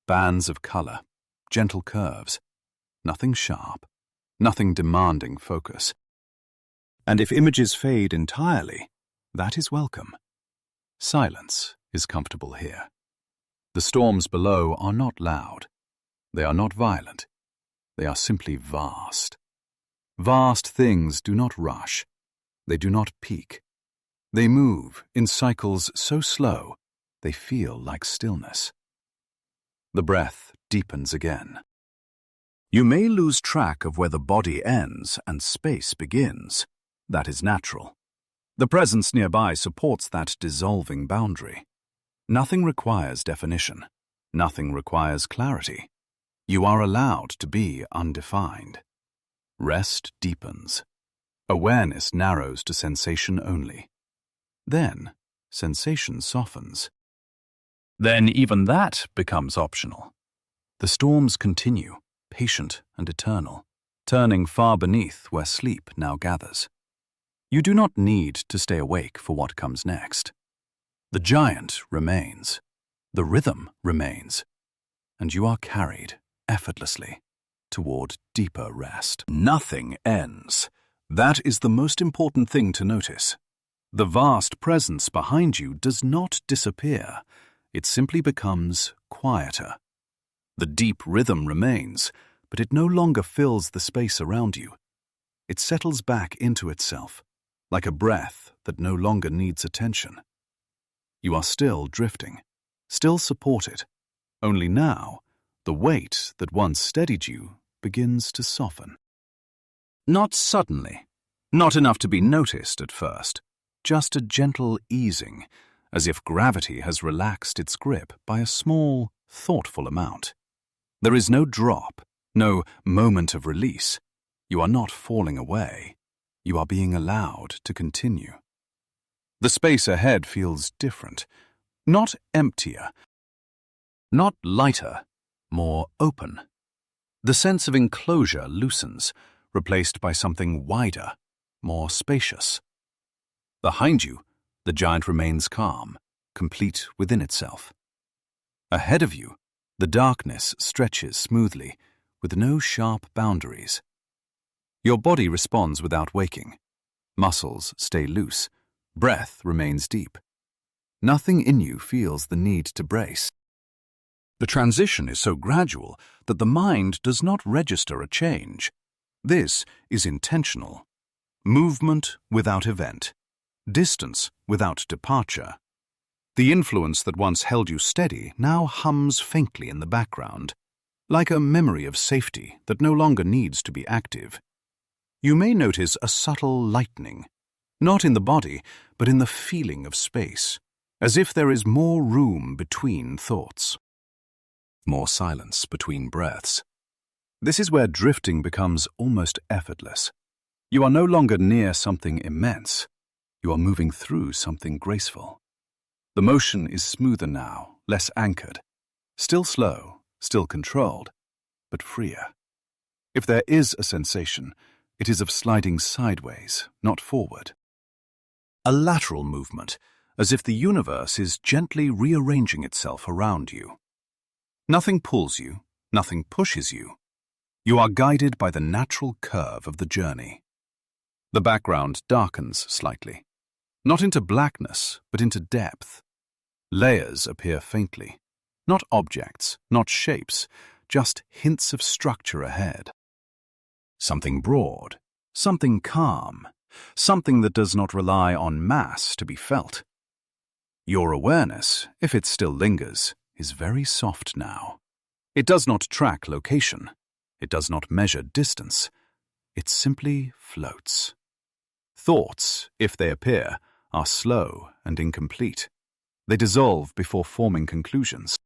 Bands of color, gentle curves, nothing sharp, nothing demanding focus. And if images fade entirely, that is welcome. Silence is comfortable here. The storms below are not loud. They are not violent. They are simply vast. Vast things do not rush. They do not peak. They move in cycles so slow, they feel like stillness. The breath deepens again. You may lose track of where the body ends and space begins. That is natural. The presence nearby supports that dissolving boundary. Nothing requires definition. Nothing requires clarity. You are allowed to be undefined. Rest deepens. Awareness narrows to sensation only. Then, sensation softens. Then even that becomes optional. The storms continue, patient and eternal, turning far beneath where sleep now gathers. You do not need to stay awake for what comes next. The giant remains, the rhythm remains, and you are carried effortlessly toward deeper rest. Nothing ends. That is the most important thing to notice. The vast presence behind you does not disappear. It simply becomes quieter. The deep rhythm remains, but it no longer fills the space around you. It settles back into itself, like a breath that no longer needs attention. You are still drifting, still supported. Only now, the weight that once steadied you begins to soften. Not suddenly, not enough to be noticed at first, just a gentle easing, as if gravity has relaxed its grip by a small, thoughtful amount. There is no drop, no moment of release. You are not falling away. You are being allowed to continue. The space ahead feels different, not emptier, not lighter, more open. The sense of enclosure loosens, replaced by something wider, more spacious. Behind you, the giant remains calm, complete within itself. Ahead of you, the darkness stretches smoothly, with no sharp boundaries. Your body responds without waking. Muscles stay loose. Breath remains deep. Nothing in you feels the need to brace. The transition is so gradual that the mind does not register a change. This is intentional. Movement without event. Distance without departure. The influence that once held you steady now hums faintly in the background, like a memory of safety that no longer needs to be active. You may notice a subtle lightening, not in the body, but in the feeling of space, as if there is more room between thoughts, more silence between breaths. This is where drifting becomes almost effortless. You are no longer near something immense. You are moving through something graceful. The motion is smoother now, less anchored, still slow, still controlled, but freer. If there is a sensation, it is of sliding sideways, not forward. A lateral movement, as if the universe is gently rearranging itself around you. Nothing pulls you, nothing pushes you. You are guided by the natural curve of the journey. The background darkens slightly, not into blackness, but into depth. Layers appear faintly, not objects, not shapes, just hints of structure ahead. Something broad, something calm, something that does not rely on mass to be felt. Your awareness, if it still lingers, is very soft now. It does not track location. It does not measure distance. It simply floats. Thoughts, if they appear, are slow and incomplete. They dissolve before forming conclusions.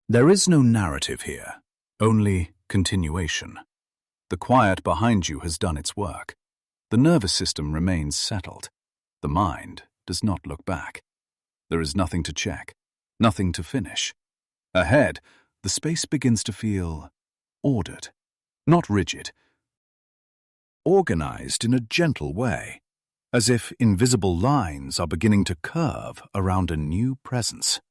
There is no narrative here, only continuation. The quiet behind you has done its work. The nervous system remains settled. The mind does not look back. There is nothing to check, nothing to finish. Ahead, the space begins to feel ordered. not rigid, organized in a gentle way, as if invisible lines are beginning to curve around a new presence.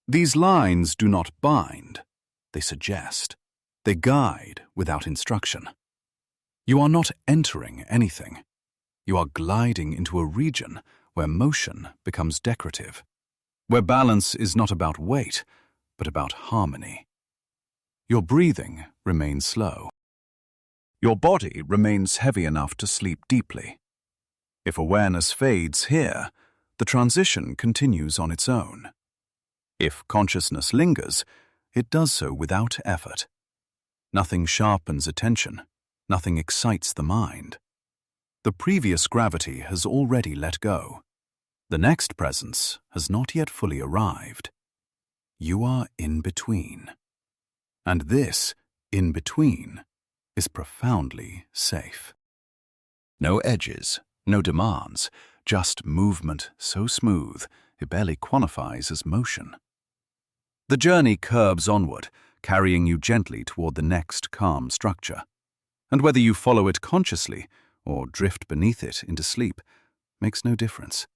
These lines do not bind, they suggest, they guide without instruction. You are not entering anything. You are gliding into a region where motion becomes decorative, where balance is not about weight, but about harmony. Your breathing remains slow. Your body remains heavy enough to sleep deeply. If awareness fades here, the transition continues on its own. If consciousness lingers, it does so without effort. Nothing sharpens attention, nothing excites the mind. The previous gravity has already let go. The next presence has not yet fully arrived. You are in between. And this, in between, is profoundly safe. No edges, no demands, just movement so smooth it barely quantifies as motion. The journey curves onward, carrying you gently toward the next calm structure. And whether you follow it consciously or drift beneath it into sleep makes no difference.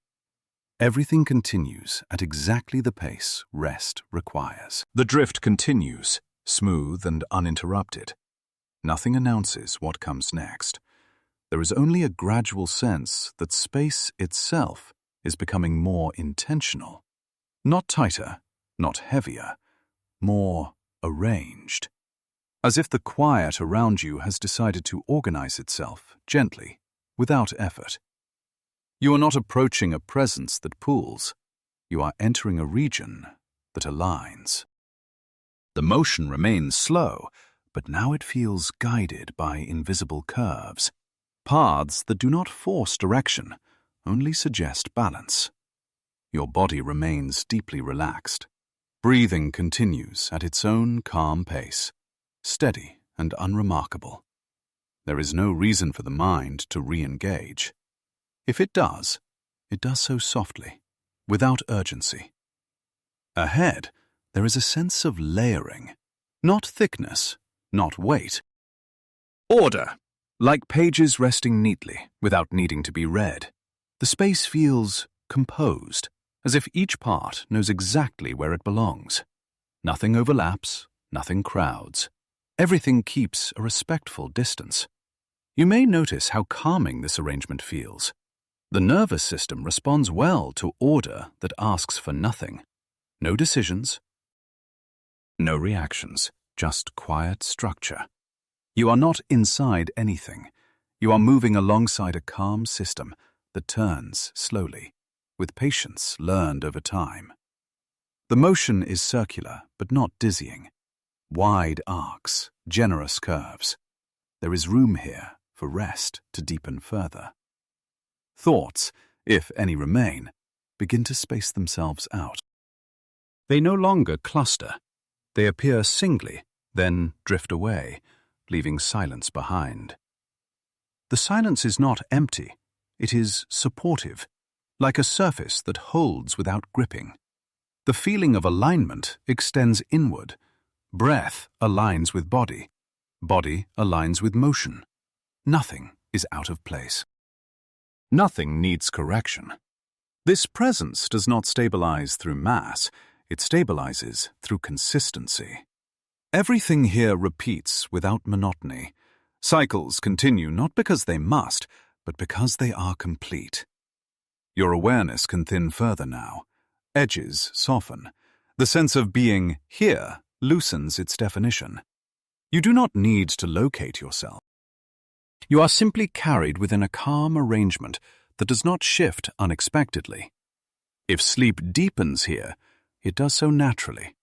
Everything continues at exactly the pace rest requires. The drift continues, smooth and uninterrupted. Nothing announces what comes next. There is only a gradual sense that space itself is becoming more intentional. Not tighter, not heavier, more arranged. As if the quiet around you has decided to organize itself gently, without effort. You are not approaching a presence that pulls. You are entering a region that aligns. The motion remains slow, but now it feels guided by invisible curves, paths that do not force direction, only suggest balance. Your body remains deeply relaxed. Breathing continues at its own calm pace, steady and unremarkable. There is no reason for the mind to re-engage. If it does so softly, without urgency. Ahead, there is a sense of layering, not thickness, not weight. Order, like pages resting neatly without needing to be read. The space feels composed, as if each part knows exactly where it belongs. Nothing overlaps, nothing crowds. Everything keeps a respectful distance. You may notice how calming this arrangement feels. The nervous system responds well to order that asks for nothing. No decisions, no reactions, just quiet structure. You are not inside anything. You are moving alongside a calm system that turns slowly, with patience learned over time. The motion is circular, but not dizzying. Wide arcs, generous curves. There is room here for rest to deepen further. Thoughts, if any remain, begin to space themselves out. They no longer cluster. They appear singly, then drift away, leaving silence behind. The silence is not empty. It is supportive, like a surface that holds without gripping. The feeling of alignment extends inward. Breath aligns with body. Body aligns with motion. Nothing is out of place. Nothing needs correction. This presence does not stabilize through mass. It stabilizes through consistency. Everything here repeats without monotony. Cycles continue not because they must, but because they are complete. Your awareness can thin further now. Edges soften. The sense of being here loosens its definition. You do not need to locate yourself. You are simply carried within a calm arrangement that does not shift unexpectedly. If sleep deepens here, it does so naturally.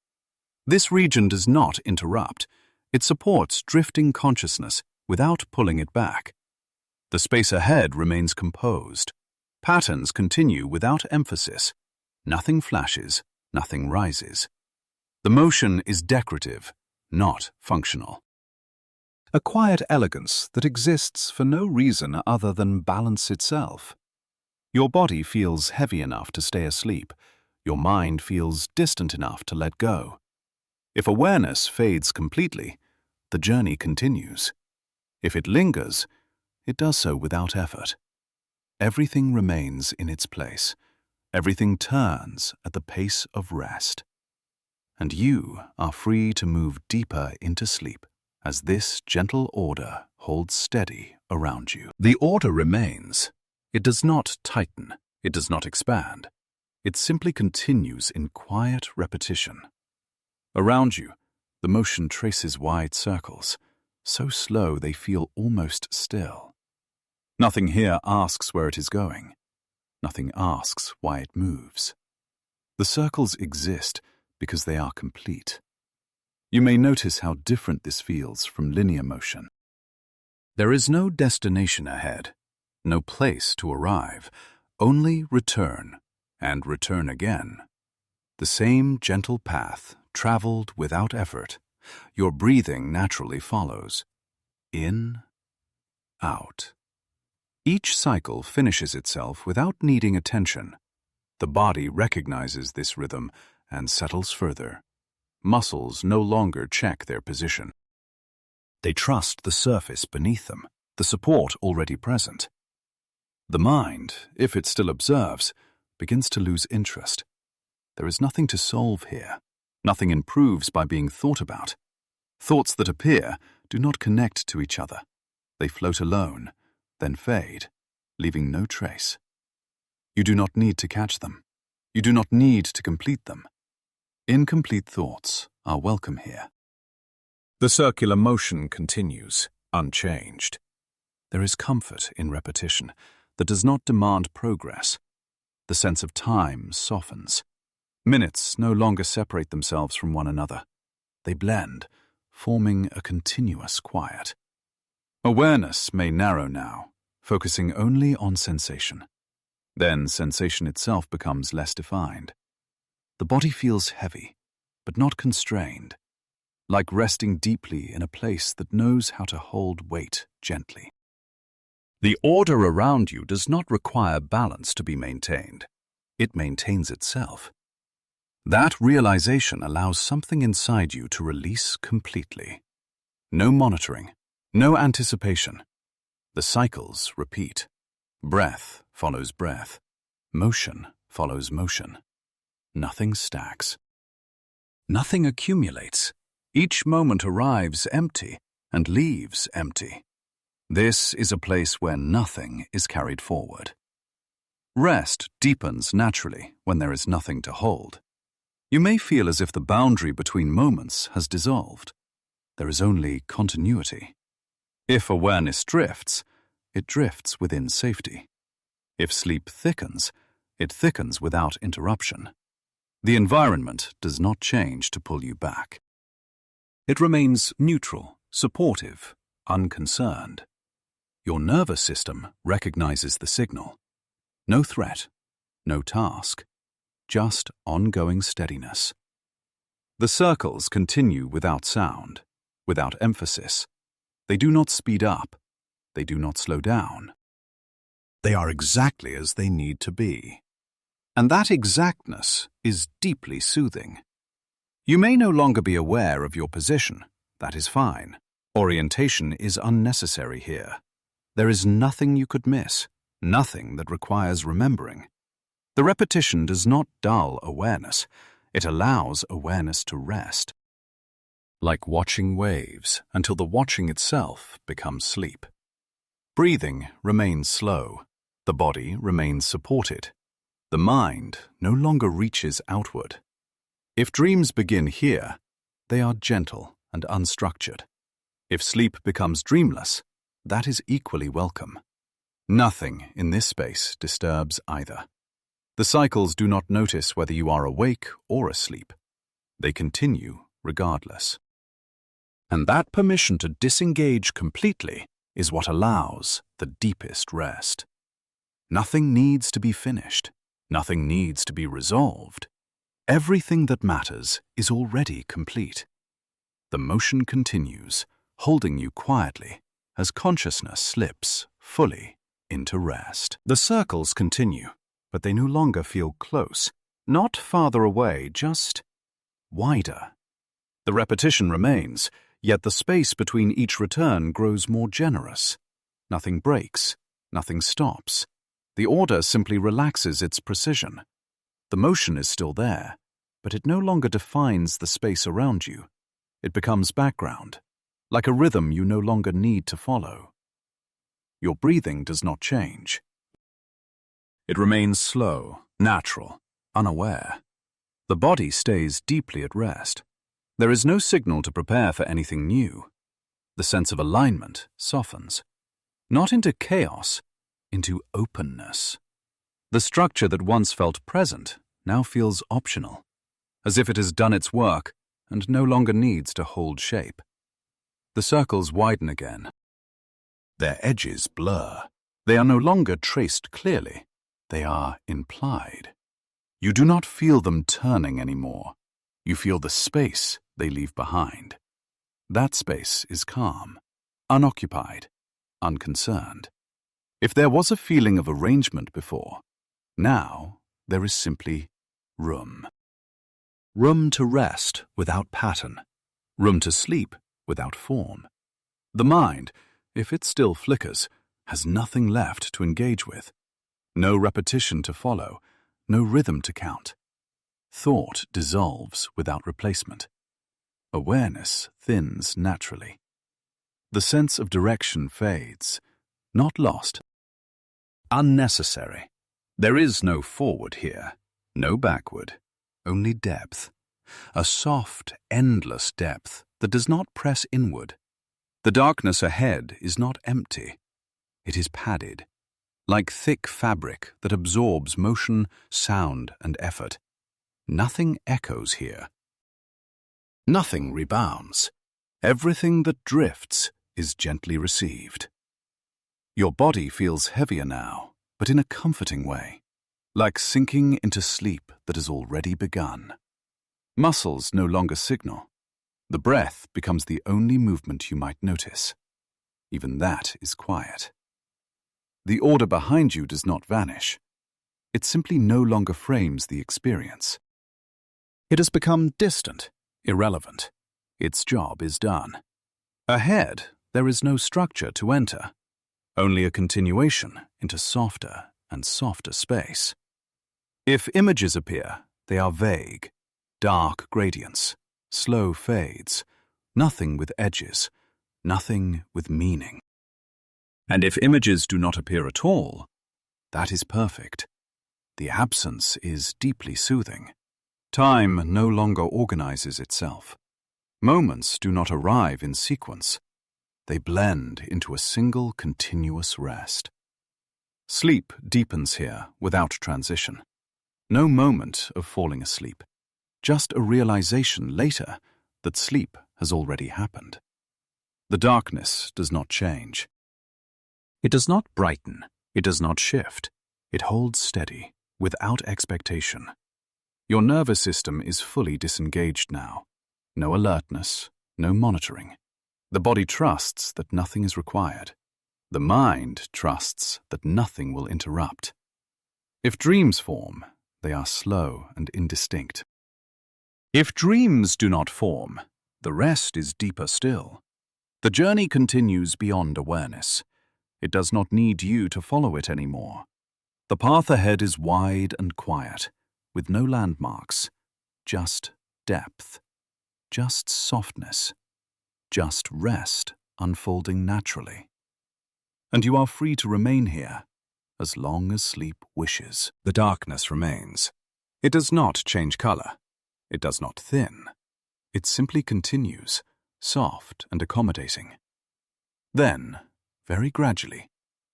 This region does not interrupt. It supports drifting consciousness without pulling it back. The space ahead remains composed. Patterns continue without emphasis. Nothing flashes, nothing rises. The motion is decorative, not functional. A quiet elegance that exists for no reason other than balance itself. Your body feels heavy enough to stay asleep. Your mind feels distant enough to let go. If awareness fades completely, the journey continues. If it lingers, it does so without effort. Everything remains in its place. Everything turns at the pace of rest. And you are free to move deeper into sleep as this gentle order holds steady around you. The order remains. It does not tighten. It does not expand. It simply continues in quiet repetition. Around you, the motion traces wide circles, so slow they feel almost still. Nothing here asks where it is going. Nothing asks why it moves. The circles exist because they are complete. You may notice how different this feels from linear motion. There is no destination ahead, no place to arrive, only return and return again. The same gentle path, traveled without effort. Your breathing naturally follows. In, out. Each cycle finishes itself without needing attention. The body recognizes this rhythm and settles further. Muscles no longer check their position. They trust the surface beneath them, the support already present. The mind, if it still observes, begins to lose interest. There is nothing to solve here. Nothing improves by being thought about. Thoughts that appear do not connect to each other. They float alone, then fade, leaving no trace. You do not need to catch them. You do not need to complete them. Incomplete thoughts are welcome here. The circular motion continues, unchanged. There is comfort in repetition that does not demand progress. The sense of time softens. Minutes no longer separate themselves from one another. They blend, forming a continuous quiet. Awareness may narrow now, focusing only on sensation. Then sensation itself becomes less defined. The body feels heavy, but not constrained, like resting deeply in a place that knows how to hold weight gently. The order around you does not require balance to be maintained. It maintains itself. That realization allows something inside you to release completely. No monitoring, no anticipation. The cycles repeat. Breath follows breath. Motion follows motion. Nothing stacks. Nothing accumulates. Each moment arrives empty and leaves empty. This is a place where nothing is carried forward. Rest deepens naturally when there is nothing to hold. You may feel as if the boundary between moments has dissolved. There is only continuity. If awareness drifts, it drifts within safety. If sleep thickens, it thickens without interruption. The environment does not change to pull you back. It remains neutral, supportive, unconcerned. Your nervous system recognizes the signal. No threat, no task, just ongoing steadiness. The circles continue without sound, without emphasis. They do not speed up. They do not slow down. They are exactly as they need to be. And that exactness is deeply soothing. You may no longer be aware of your position. That is fine. Orientation is unnecessary here. There is nothing you could miss, nothing that requires remembering. The repetition does not dull awareness. It allows awareness to rest. Like watching waves until the watching itself becomes sleep. Breathing remains slow. The body remains supported. The mind no longer reaches outward. If dreams begin here, they are gentle and unstructured. If sleep becomes dreamless, that is equally welcome. Nothing in this space disturbs either. The cycles do not notice whether you are awake or asleep. They continue regardless. And that permission to disengage completely is what allows the deepest rest. Nothing needs to be finished. Nothing needs to be resolved. Everything that matters is already complete. The motion continues, holding you quietly as consciousness slips fully into rest. The circles continue, but they no longer feel close, not farther away, just wider. The repetition remains, yet the space between each return grows more generous. Nothing breaks, nothing stops. The order simply relaxes its precision. The motion is still there, but it no longer defines the space around you. It becomes background, like a rhythm you no longer need to follow. Your breathing does not change. It remains slow, natural, unaware. The body stays deeply at rest. There is no signal to prepare for anything new. The sense of alignment softens, not into chaos, into openness. The structure that once felt present now feels optional, as if it has done its work and no longer needs to hold shape. The circles widen again. Their edges blur. They are no longer traced clearly. They are implied. You do not feel them turning anymore. You feel the space they leave behind. That space is calm, unoccupied, unconcerned. If there was a feeling of arrangement before, now there is simply room. Room to rest without pattern. Room to sleep without form. The mind, if it still flickers, has nothing left to engage with. No repetition to follow, no rhythm to count. Thought dissolves without replacement. Awareness thins naturally. The sense of direction fades, not lost. Unnecessary. There is no forward here, no backward, only depth. A soft, endless depth that does not press inward. The darkness ahead is not empty. It is padded, like thick fabric that absorbs motion, sound, and effort. Nothing echoes here. Nothing rebounds. Everything that drifts is gently received. Your body feels heavier now, but in a comforting way, like sinking into sleep that has already begun. Muscles no longer signal. The breath becomes the only movement you might notice. Even that is quiet. The order behind you does not vanish. It simply no longer frames the experience. It has become distant, irrelevant. Its job is done. Ahead, there is no structure to enter, only a continuation into softer and softer space. If images appear, they are vague, dark gradients, slow fades, nothing with edges, nothing with meaning. And if images do not appear at all, that is perfect. The absence is deeply soothing. Time no longer organizes itself. Moments do not arrive in sequence. They blend into a single continuous rest. Sleep deepens here without transition. No moment of falling asleep, just a realization later that sleep has already happened. The darkness does not change. It does not brighten. It does not shift. It holds steady, without expectation. Your nervous system is fully disengaged now. No alertness, no monitoring. The body trusts that nothing is required. The mind trusts that nothing will interrupt. If dreams form, they are slow and indistinct. If dreams do not form, the rest is deeper still. The journey continues beyond awareness. It does not need you to follow it anymore. The path ahead is wide and quiet, with no landmarks, just depth, just softness, just rest unfolding naturally. And you are free to remain here, as long as sleep wishes. The darkness remains. It does not change color. It does not thin. It simply continues, soft and accommodating. Then, very gradually,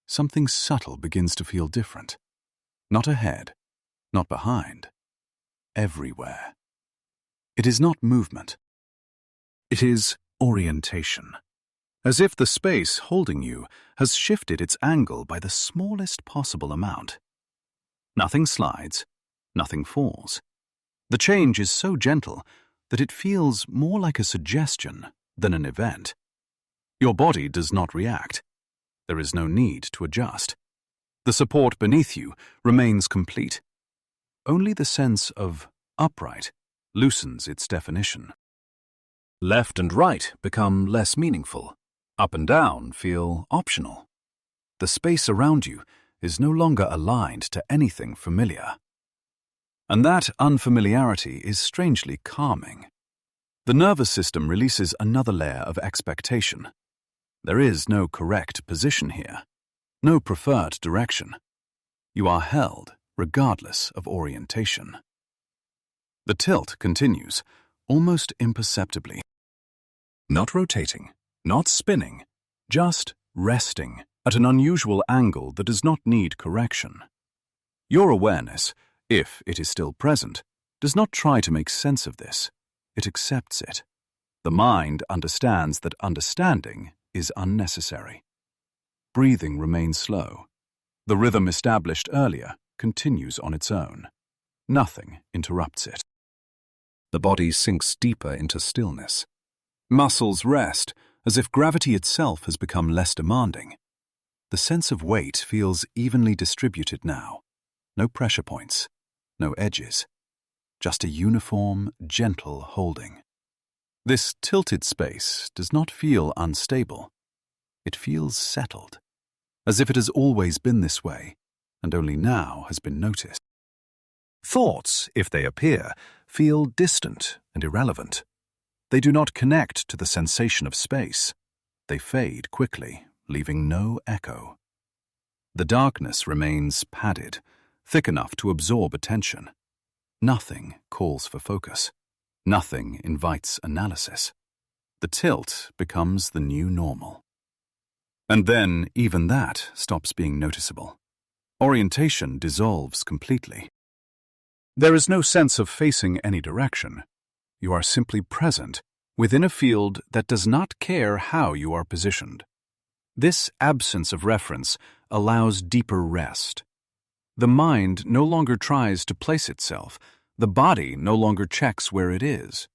something subtle begins to feel different. Not ahead, not behind, everywhere. It is not movement. It is orientation. As if the space holding you has shifted its angle by the smallest possible amount. Nothing slides, nothing falls. The change is so gentle that it feels more like a suggestion than an event. Your body does not react. There is no need to adjust. The support beneath you remains complete. Only the sense of upright loosens its definition. Left and right become less meaningful. Up and down feel optional. The space around you is no longer aligned to anything familiar. And that unfamiliarity is strangely calming. The nervous system releases another layer of expectation. There is no correct position here, no preferred direction. You are held regardless of orientation. The tilt continues, almost imperceptibly. Not rotating, not spinning, just resting at an unusual angle that does not need correction. Your awareness, if it is still present, does not try to make sense of this. It accepts it. The mind understands that understanding is unnecessary. Breathing remains slow. The rhythm established earlier continues on its own. Nothing interrupts it. The body sinks deeper into stillness. Muscles rest as if gravity itself has become less demanding. The sense of weight feels evenly distributed now. No pressure points, no edges. Just a uniform, gentle holding. This tilted space does not feel unstable. It feels settled, as if it has always been this way, and only now has been noticed. Thoughts, if they appear, feel distant and irrelevant. They do not connect to the sensation of space. They fade quickly, leaving no echo. The darkness remains padded, thick enough to absorb attention. Nothing calls for focus. Nothing invites analysis. The tilt becomes the new normal. And then even that stops being noticeable. Orientation dissolves completely. There is no sense of facing any direction. You are simply present within a field that does not care how you are positioned. This absence of reference allows deeper rest. The mind no longer tries to place itself. The body no longer checks where it is.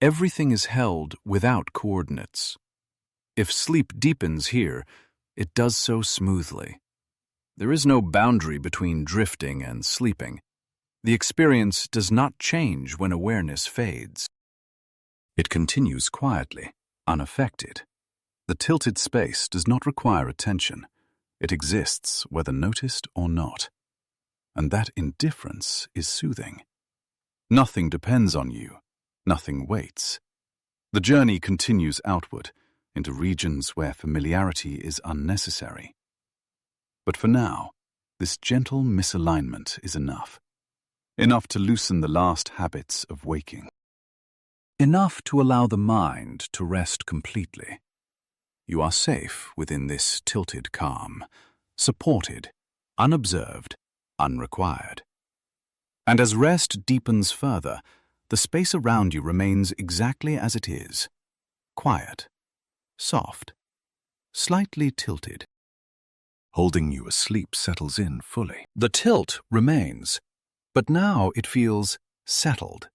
Everything is held without coordinates. If sleep deepens here, it does so smoothly. There is no boundary between drifting and sleeping. The experience does not change when awareness fades. It continues quietly, unaffected. The tilted space does not require attention. It exists whether noticed or not. And that indifference is soothing. Nothing depends on you. Nothing waits. The journey continues outward, into regions where familiarity is unnecessary. But for now, this gentle misalignment is enough. Enough to loosen the last habits of waking. Enough to allow the mind to rest completely. You are safe within this tilted calm, supported, unobserved, unrequired. And as rest deepens further, the space around you remains exactly as it is. Quiet, soft, slightly tilted. Holding you asleep settles in fully. The tilt remains, but now it feels settled,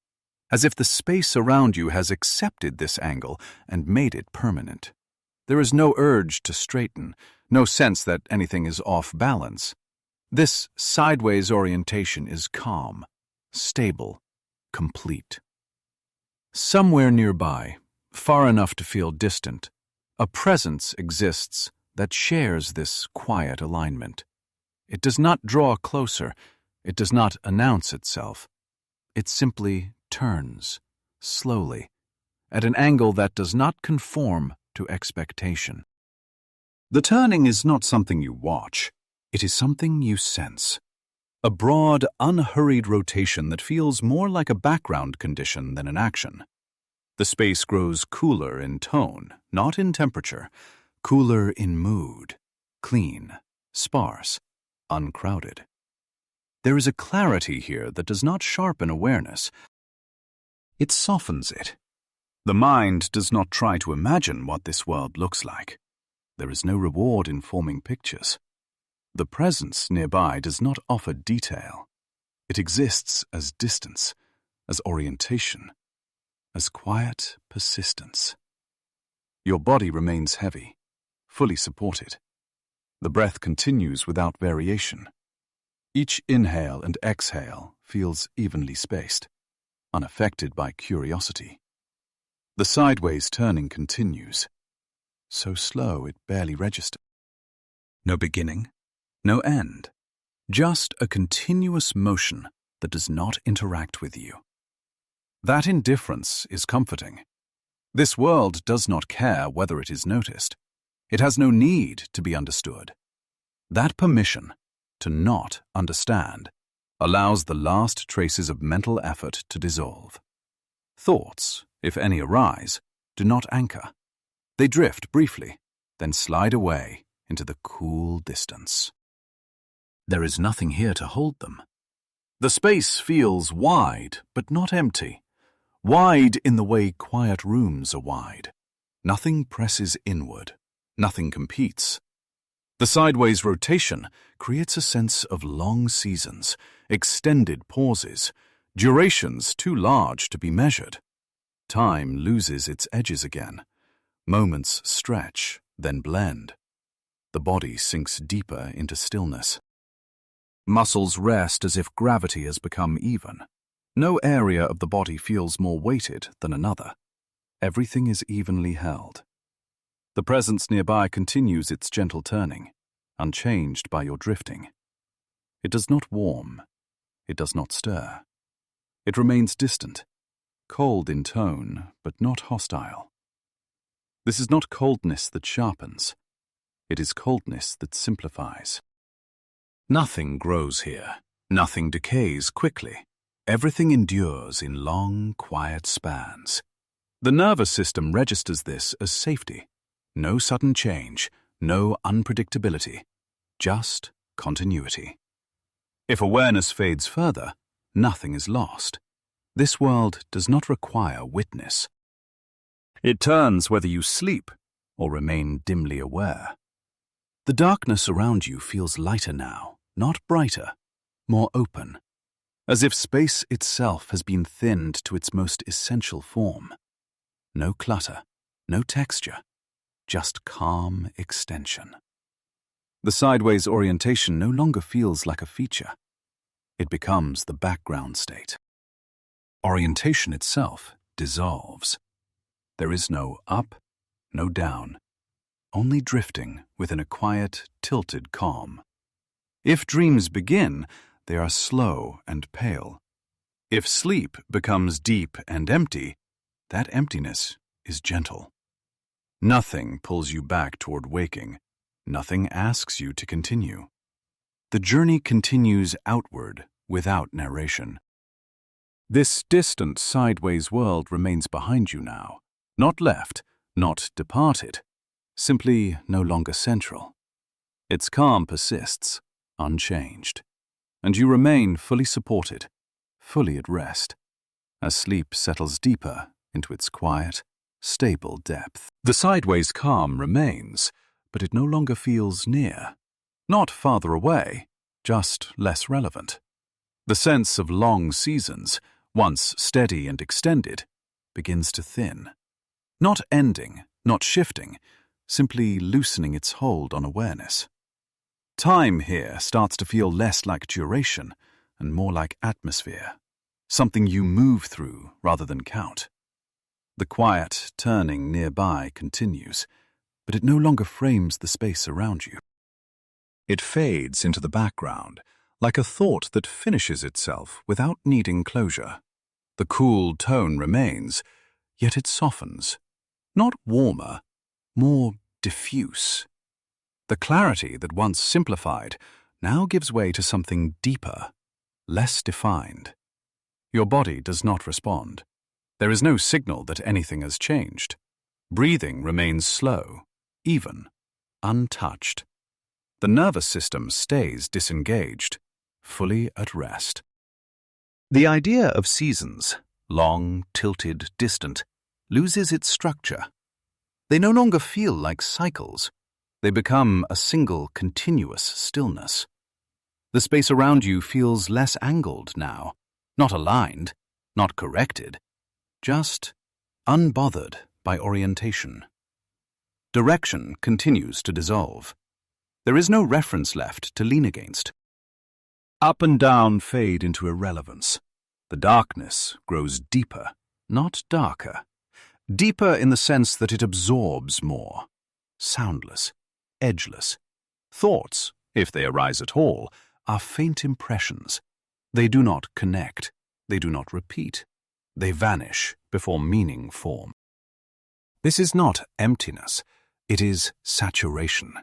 as if the space around you has accepted this angle and made it permanent. There is no urge to straighten, no sense that anything is off balance. This sideways orientation is calm, stable, complete. Somewhere nearby, far enough to feel distant, a presence exists that shares this quiet alignment. It does not draw closer. It does not announce itself. It simply turns, slowly, at an angle that does not conform to expectation. The turning is not something you watch. It is something you sense. A broad, unhurried rotation that feels more like a background condition than an action. The space grows cooler in tone, not in temperature, cooler in mood, clean, sparse, uncrowded. There is a clarity here that does not sharpen awareness. It softens it. The mind does not try to imagine what this world looks like. There is no reward in forming pictures. The presence nearby does not offer detail. It exists as distance, as orientation, as quiet persistence. Your body remains heavy, fully supported. The breath continues without variation. Each inhale and exhale feels evenly spaced, unaffected by curiosity. The sideways turning continues, so slow it barely registers. No beginning, no end, just a continuous motion that does not interact with you. That indifference is comforting. This world does not care whether it is noticed. It has no need to be understood. That permission to not understand allows the last traces of mental effort to dissolve. Thoughts, if any arise, do not anchor. They drift briefly, then slide away into the cool distance. There is nothing here to hold them. The space feels wide, but not empty. Wide in the way quiet rooms are wide. Nothing presses inward. Nothing competes. The sideways rotation creates a sense of long seasons, extended pauses, durations too large to be measured. Time loses its edges again. Moments stretch, then blend. The body sinks deeper into stillness. Muscles rest as if gravity has become even. No area of the body feels more weighted than another. Everything is evenly held. The presence nearby continues its gentle turning, unchanged by your drifting. It does not warm. It does not stir. It remains distant, cold in tone, but not hostile. This is not coldness that sharpens. It is coldness that simplifies. Nothing grows here. Nothing decays quickly. Everything endures in long, quiet spans. The nervous system registers this as safety. No sudden change, no unpredictability, just continuity. If awareness fades further, nothing is lost. This world does not require witness. It turns whether you sleep or remain dimly aware. The darkness around you feels lighter now, not brighter, more open, as if space itself has been thinned to its most essential form. No clutter, no texture, just calm extension. The sideways orientation no longer feels like a feature. It becomes the background state. Orientation itself dissolves. There is no up, no down, only drifting within a quiet, tilted calm. If dreams begin, they are slow and pale. If sleep becomes deep and empty, that emptiness is gentle. Nothing pulls you back toward waking. Nothing asks you to continue. The journey continues outward without narration. This distant sideways world remains behind you now, not left, not departed, simply no longer central. Its calm persists, unchanged, and you remain fully supported, fully at rest, as sleep settles deeper into its quiet, stable depth. The sideways calm remains, but it no longer feels near. Not farther away, just less relevant. The sense of long seasons, once steady and extended, begins to thin. Not ending, not shifting, simply loosening its hold on awareness. Time here starts to feel less like duration and more like atmosphere, something you move through rather than count. The quiet turning nearby continues, but it no longer frames the space around you. It fades into the background, like a thought that finishes itself without needing closure. The cool tone remains, yet it softens. Not warmer, more diffuse. The clarity that once simplified now gives way to something deeper, less defined. Your body does not respond. There is no signal that anything has changed. Breathing remains slow, even, untouched. The nervous system stays disengaged, fully at rest. The idea of seasons, long, tilted, distant, loses its structure. They no longer feel like cycles. They become a single, continuous stillness. The space around you feels less angled now, not aligned, not corrected, just unbothered by orientation. Direction continues to dissolve. There is no reference left to lean against. Up and down fade into irrelevance. The darkness grows deeper, not darker. Deeper in the sense that it absorbs more. Soundless, edgeless. Thoughts, if they arise at all, are faint impressions. They do not connect. They do not repeat. They vanish before meaning form. This is not emptiness. It is saturation.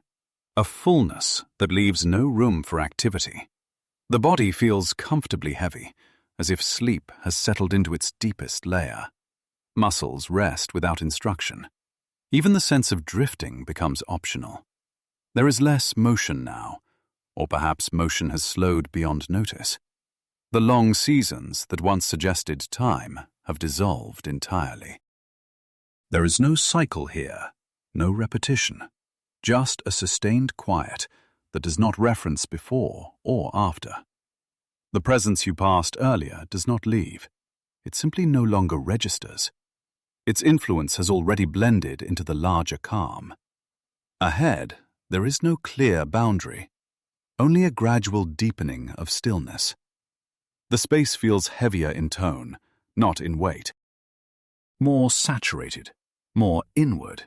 A fullness that leaves no room for activity. The body feels comfortably heavy, as if sleep has settled into its deepest layer. Muscles rest without instruction. Even the sense of drifting becomes optional. There is less motion now, or perhaps motion has slowed beyond notice. The long seasons that once suggested time have dissolved entirely. There is no cycle here, no repetition, just a sustained quiet that does not reference before or after. The presence you passed earlier does not leave. It simply no longer registers. Its influence has already blended into the larger calm. Ahead, there is no clear boundary, only a gradual deepening of stillness. The space feels heavier in tone, not in weight. More saturated, more inward,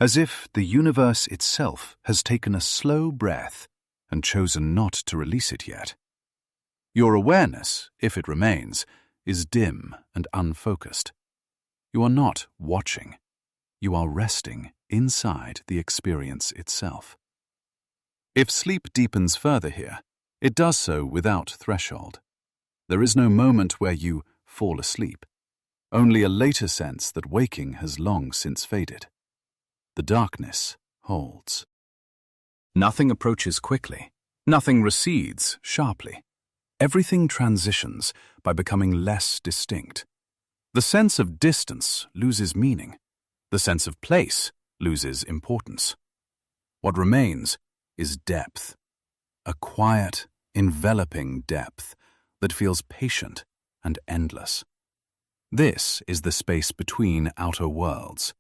as if the universe itself has taken a slow breath and chosen not to release it yet. Your awareness, if it remains, is dim and unfocused. You are not watching. You are resting inside the experience itself. If sleep deepens further here, it does so without threshold. There is no moment where you fall asleep, only a later sense that waking has long since faded. The darkness holds. Nothing approaches quickly. Nothing recedes sharply. Everything transitions by becoming less distinct. The sense of distance loses meaning. The sense of place loses importance. What remains is depth, a quiet, enveloping depth that feels patient and endless. This is the space between outer worlds,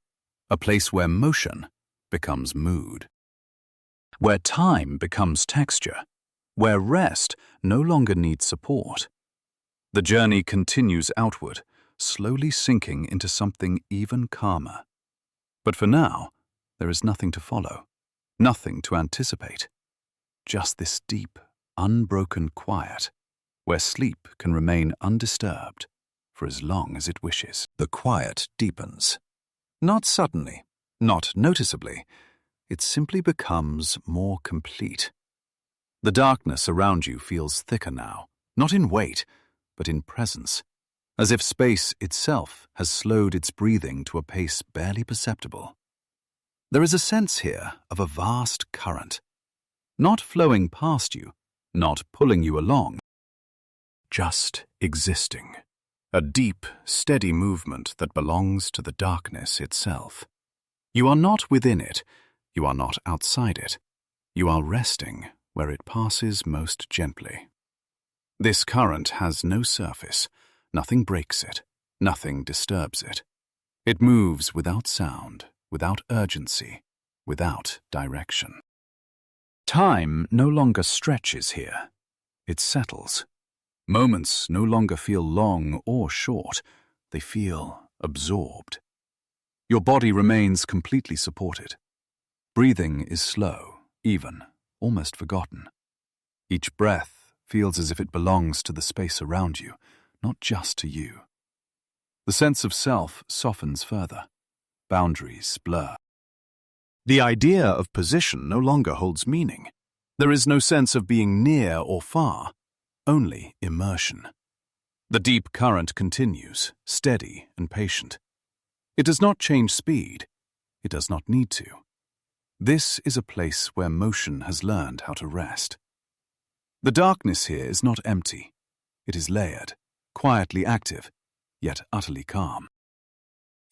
a place where motion becomes mood, where time becomes texture, where rest no longer needs support. The journey continues outward, slowly sinking into something even calmer. But for now, there is nothing to follow, nothing to anticipate. Just this deep, unbroken quiet, where sleep can remain undisturbed for as long as it wishes. The quiet deepens. Not suddenly, not noticeably. It simply becomes more complete. The darkness around you feels thicker now, not in weight, but in presence, as if space itself has slowed its breathing to a pace barely perceptible. There is a sense here of a vast current, not flowing past you, not pulling you along, just existing. A deep, steady movement that belongs to the darkness itself. You are not within it, you are not outside it. You are resting where it passes most gently. This current has no surface, nothing breaks it, nothing disturbs it. It moves without sound, without urgency, without direction. Time no longer stretches here. It settles. Moments no longer feel long or short. They feel absorbed. Your body remains completely supported. Breathing is slow, even, almost forgotten. Each breath feels as if it belongs to the space around you, not just to you. The sense of self softens further. Boundaries blur. The idea of position no longer holds meaning. There is no sense of being near or far, only immersion. The deep current continues, steady and patient. It does not change speed. It does not need to. This is a place where motion has learned how to rest. The darkness here is not empty. It is layered, quietly active, yet utterly calm.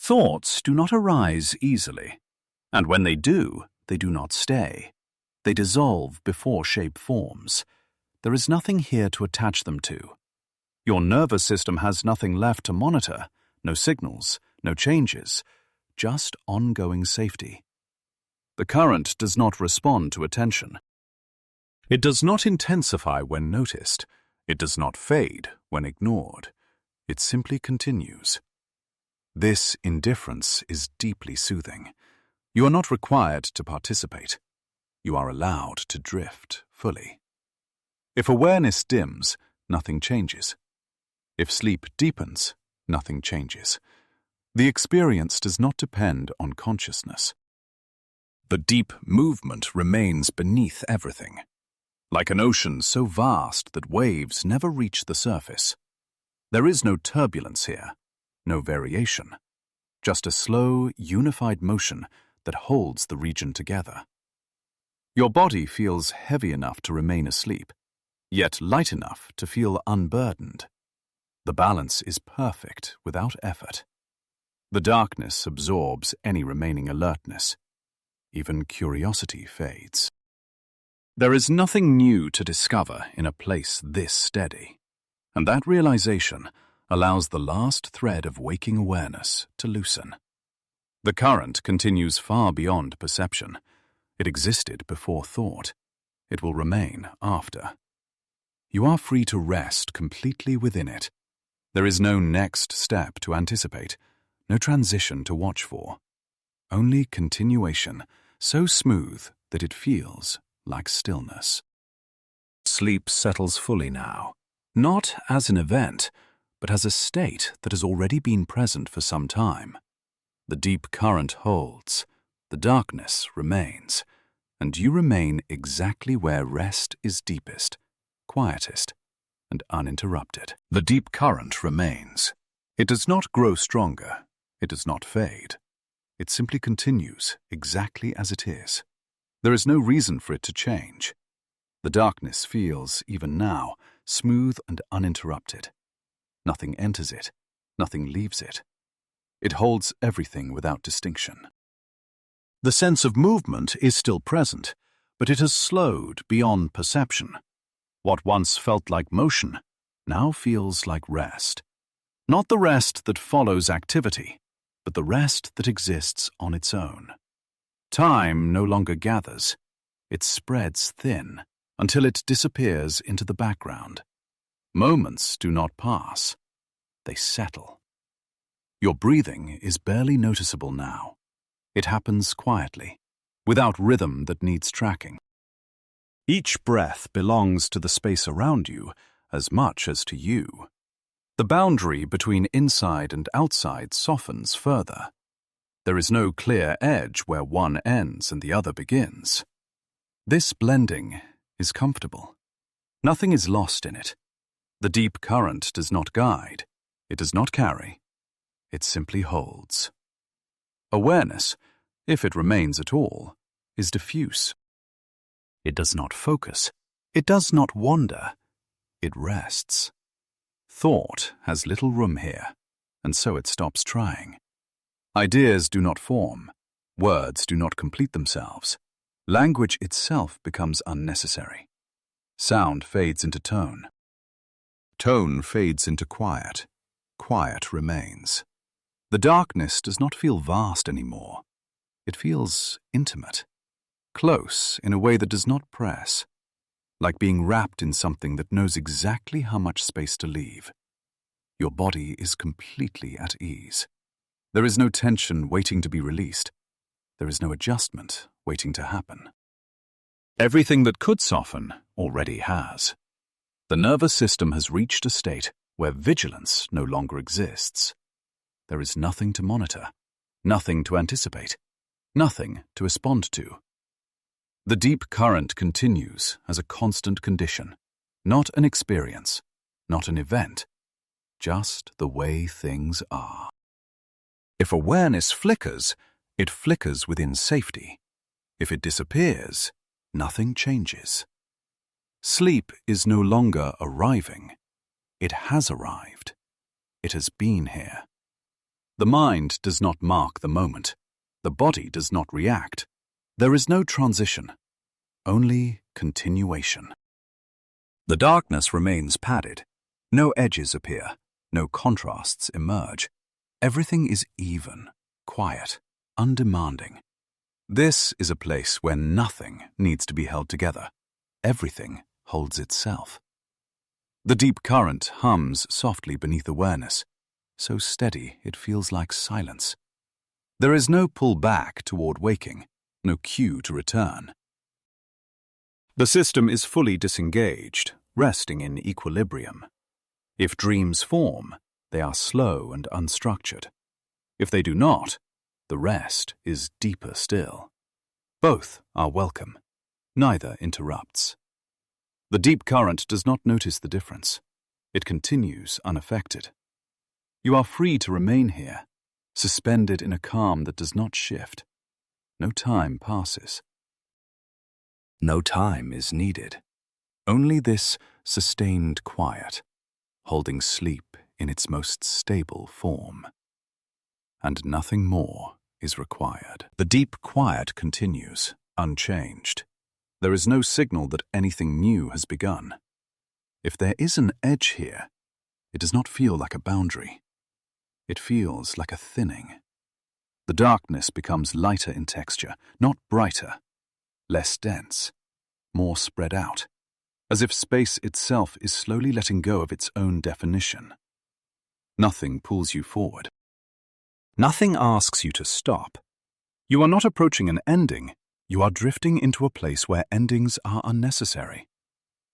Thoughts do not arise easily, and when they do not stay. They dissolve before shape forms. There is nothing here to attach them to. Your nervous system has nothing left to monitor, no signals, no changes, just ongoing safety. The current does not respond to attention. It does not intensify when noticed. It does not fade when ignored. It simply continues. This indifference is deeply soothing. You are not required to participate. You are allowed to drift fully. If awareness dims, nothing changes. If sleep deepens, nothing changes. The experience does not depend on consciousness. The deep movement remains beneath everything, like an ocean so vast that waves never reach the surface. There is no turbulence here, no variation, just a slow, unified motion that holds the region together. Your body feels heavy enough to remain asleep, yet light enough to feel unburdened. The balance is perfect without effort. The darkness absorbs any remaining alertness. Even curiosity fades. There is nothing new to discover in a place this steady, and that realization allows the last thread of waking awareness to loosen. The current continues far beyond perception. It existed before thought. It will remain after. You are free to rest completely within it. There is no next step to anticipate, no transition to watch for. Only continuation, so smooth that it feels like stillness. Sleep settles fully now, not as an event, but as a state that has already been present for some time. The deep current holds, the darkness remains, and you remain exactly where rest is deepest, quietest, and uninterrupted. The deep current remains. It does not grow stronger. It does not fade. It simply continues exactly as it is. There is no reason for it to change. The darkness feels, even now, smooth and uninterrupted. Nothing enters it. Nothing leaves it. It holds everything without distinction. The sense of movement is still present, but it has slowed beyond perception. What once felt like motion now feels like rest. Not the rest that follows activity, but the rest that exists on its own. Time no longer gathers. It spreads thin until it disappears into the background. Moments do not pass. They settle. Your breathing is barely noticeable now. It happens quietly, without rhythm that needs tracking. Each breath belongs to the space around you as much as to you. The boundary between inside and outside softens further. There is no clear edge where one ends and the other begins. This blending is comfortable. Nothing is lost in it. The deep current does not guide. It does not carry. It simply holds. Awareness, if it remains at all, is diffuse. It does not focus. It does not wander. It rests. Thought has little room here, and so it stops trying. Ideas do not form. Words do not complete themselves. Language itself becomes unnecessary. Sound fades into tone. Tone fades into quiet. Quiet remains. The darkness does not feel vast anymore. It feels intimate. Close in a way that does not press. Like being wrapped in something that knows exactly how much space to leave. Your body is completely at ease. There is no tension waiting to be released. There is no adjustment waiting to happen. Everything that could soften already has. The nervous system has reached a state where vigilance no longer exists. There is nothing to monitor, nothing to anticipate, nothing to respond to. The deep current continues as a constant condition, not an experience, not an event, just the way things are. If awareness flickers, it flickers within safety. If it disappears, nothing changes. Sleep is no longer arriving. It has arrived. It has been here. The mind does not mark the moment. The body does not react. There is no transition, only continuation. The darkness remains padded. No edges appear. No contrasts emerge. Everything is even, quiet, undemanding. This is a place where nothing needs to be held together. Everything holds itself. The deep current hums softly beneath awareness. so steady it feels like silence. There is no pull back toward waking, no cue to return. The system is fully disengaged, resting in equilibrium. If dreams form, they are slow and unstructured. If they do not, the rest is deeper still. Both are welcome. Neither interrupts. The deep current does not notice the difference. It continues unaffected. You are free to remain here, suspended in a calm that does not shift. No time passes. No time is needed. Only this sustained quiet, holding sleep in its most stable form. And nothing more is required. The deep quiet continues, unchanged. There is no signal that anything new has begun. If there is an edge here, it does not feel like a boundary. It feels like a thinning. The darkness becomes lighter in texture, not brighter, less dense, more spread out, as if space itself is slowly letting go of its own definition. Nothing pulls you forward. Nothing asks you to stop. You are not approaching an ending. You are drifting into a place where endings are unnecessary.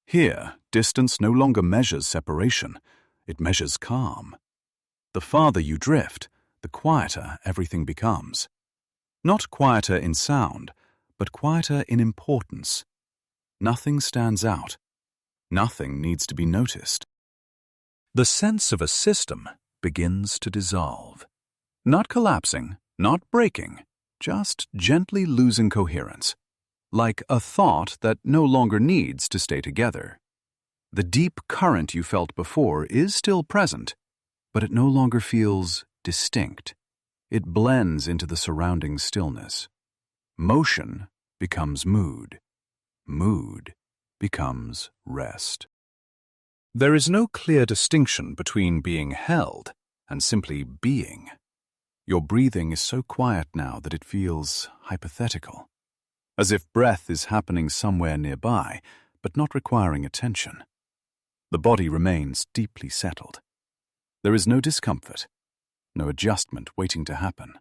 Here, distance no longer measures separation. It measures calm. The farther you drift, the quieter everything becomes. Not quieter in sound, but quieter in importance. Nothing stands out. Nothing needs to be noticed. The sense of a system begins to dissolve. Not collapsing, not breaking, just gently losing coherence, like a thought that no longer needs to stay together. The deep current you felt before is still present, but it no longer feels distinct. It blends into the surrounding stillness. Motion becomes mood. Mood becomes rest. There is no clear distinction between being held and simply being. Your breathing is so quiet now that it feels hypothetical, as if breath is happening somewhere nearby, but not requiring attention. The body remains deeply settled. There is no discomfort, no adjustment waiting to happen.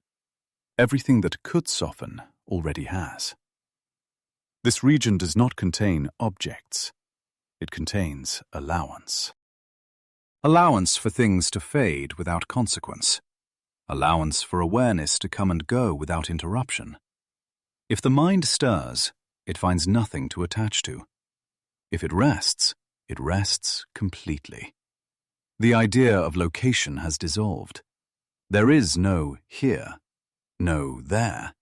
Everything that could soften already has. This region does not contain objects. It contains allowance. Allowance for things to fade without consequence. Allowance for awareness to come and go without interruption. If the mind stirs, it finds nothing to attach to. If it rests completely. The idea of location has dissolved. There is no here, no there,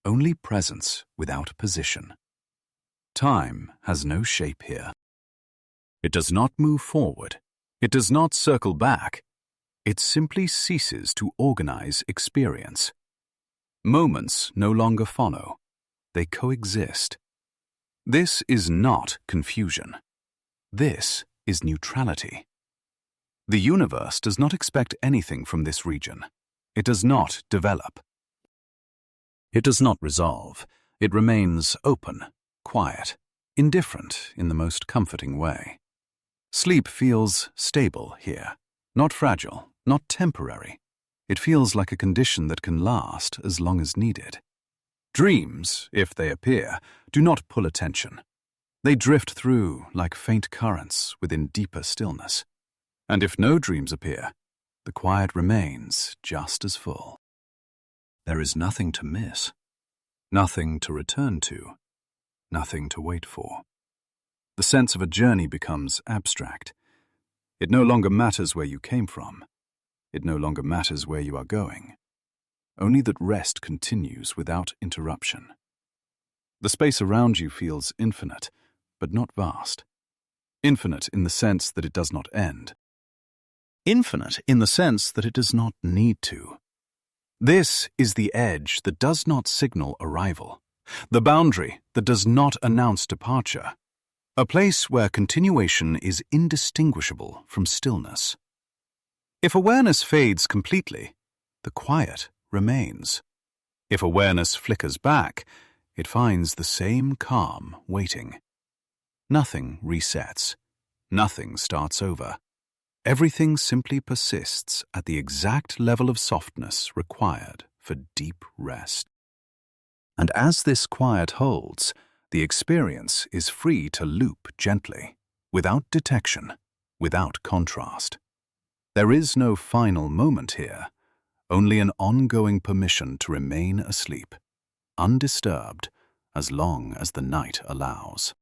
only presence without position. Time has no shape here. It does not move forward. It does not circle back. It simply ceases to organize experience. Moments no longer follow. They coexist. This is not confusion. This is neutrality. The universe does not expect anything from this region. It does not develop. It does not resolve. It remains open, quiet, indifferent in the most comforting way. Sleep feels stable here, not fragile, not temporary. It feels like a condition that can last as long as needed. Dreams, if they appear, do not pull attention. They drift through like faint currents within deeper stillness. And if no dreams appear, the quiet remains just as full. There is nothing to miss, nothing to return to, nothing to wait for. The sense of a journey becomes abstract. It no longer matters where you came from. It no longer matters where you are going. Only that rest continues without interruption. The space around you feels infinite, but not vast. Infinite in the sense that it does not end. Infinite in the sense that it does not need to. This is the edge that does not signal arrival, the boundary that does not announce departure, a place where continuation is indistinguishable from stillness. If awareness fades completely, the quiet remains. If awareness flickers back, it finds the same calm waiting. Nothing resets. Nothing starts over. Everything simply persists at the exact level of softness required for deep rest. And as this quiet holds, the experience is free to loop gently, without detection, without contrast. There is no final moment here, only an ongoing permission to remain asleep, undisturbed, as long as the night allows.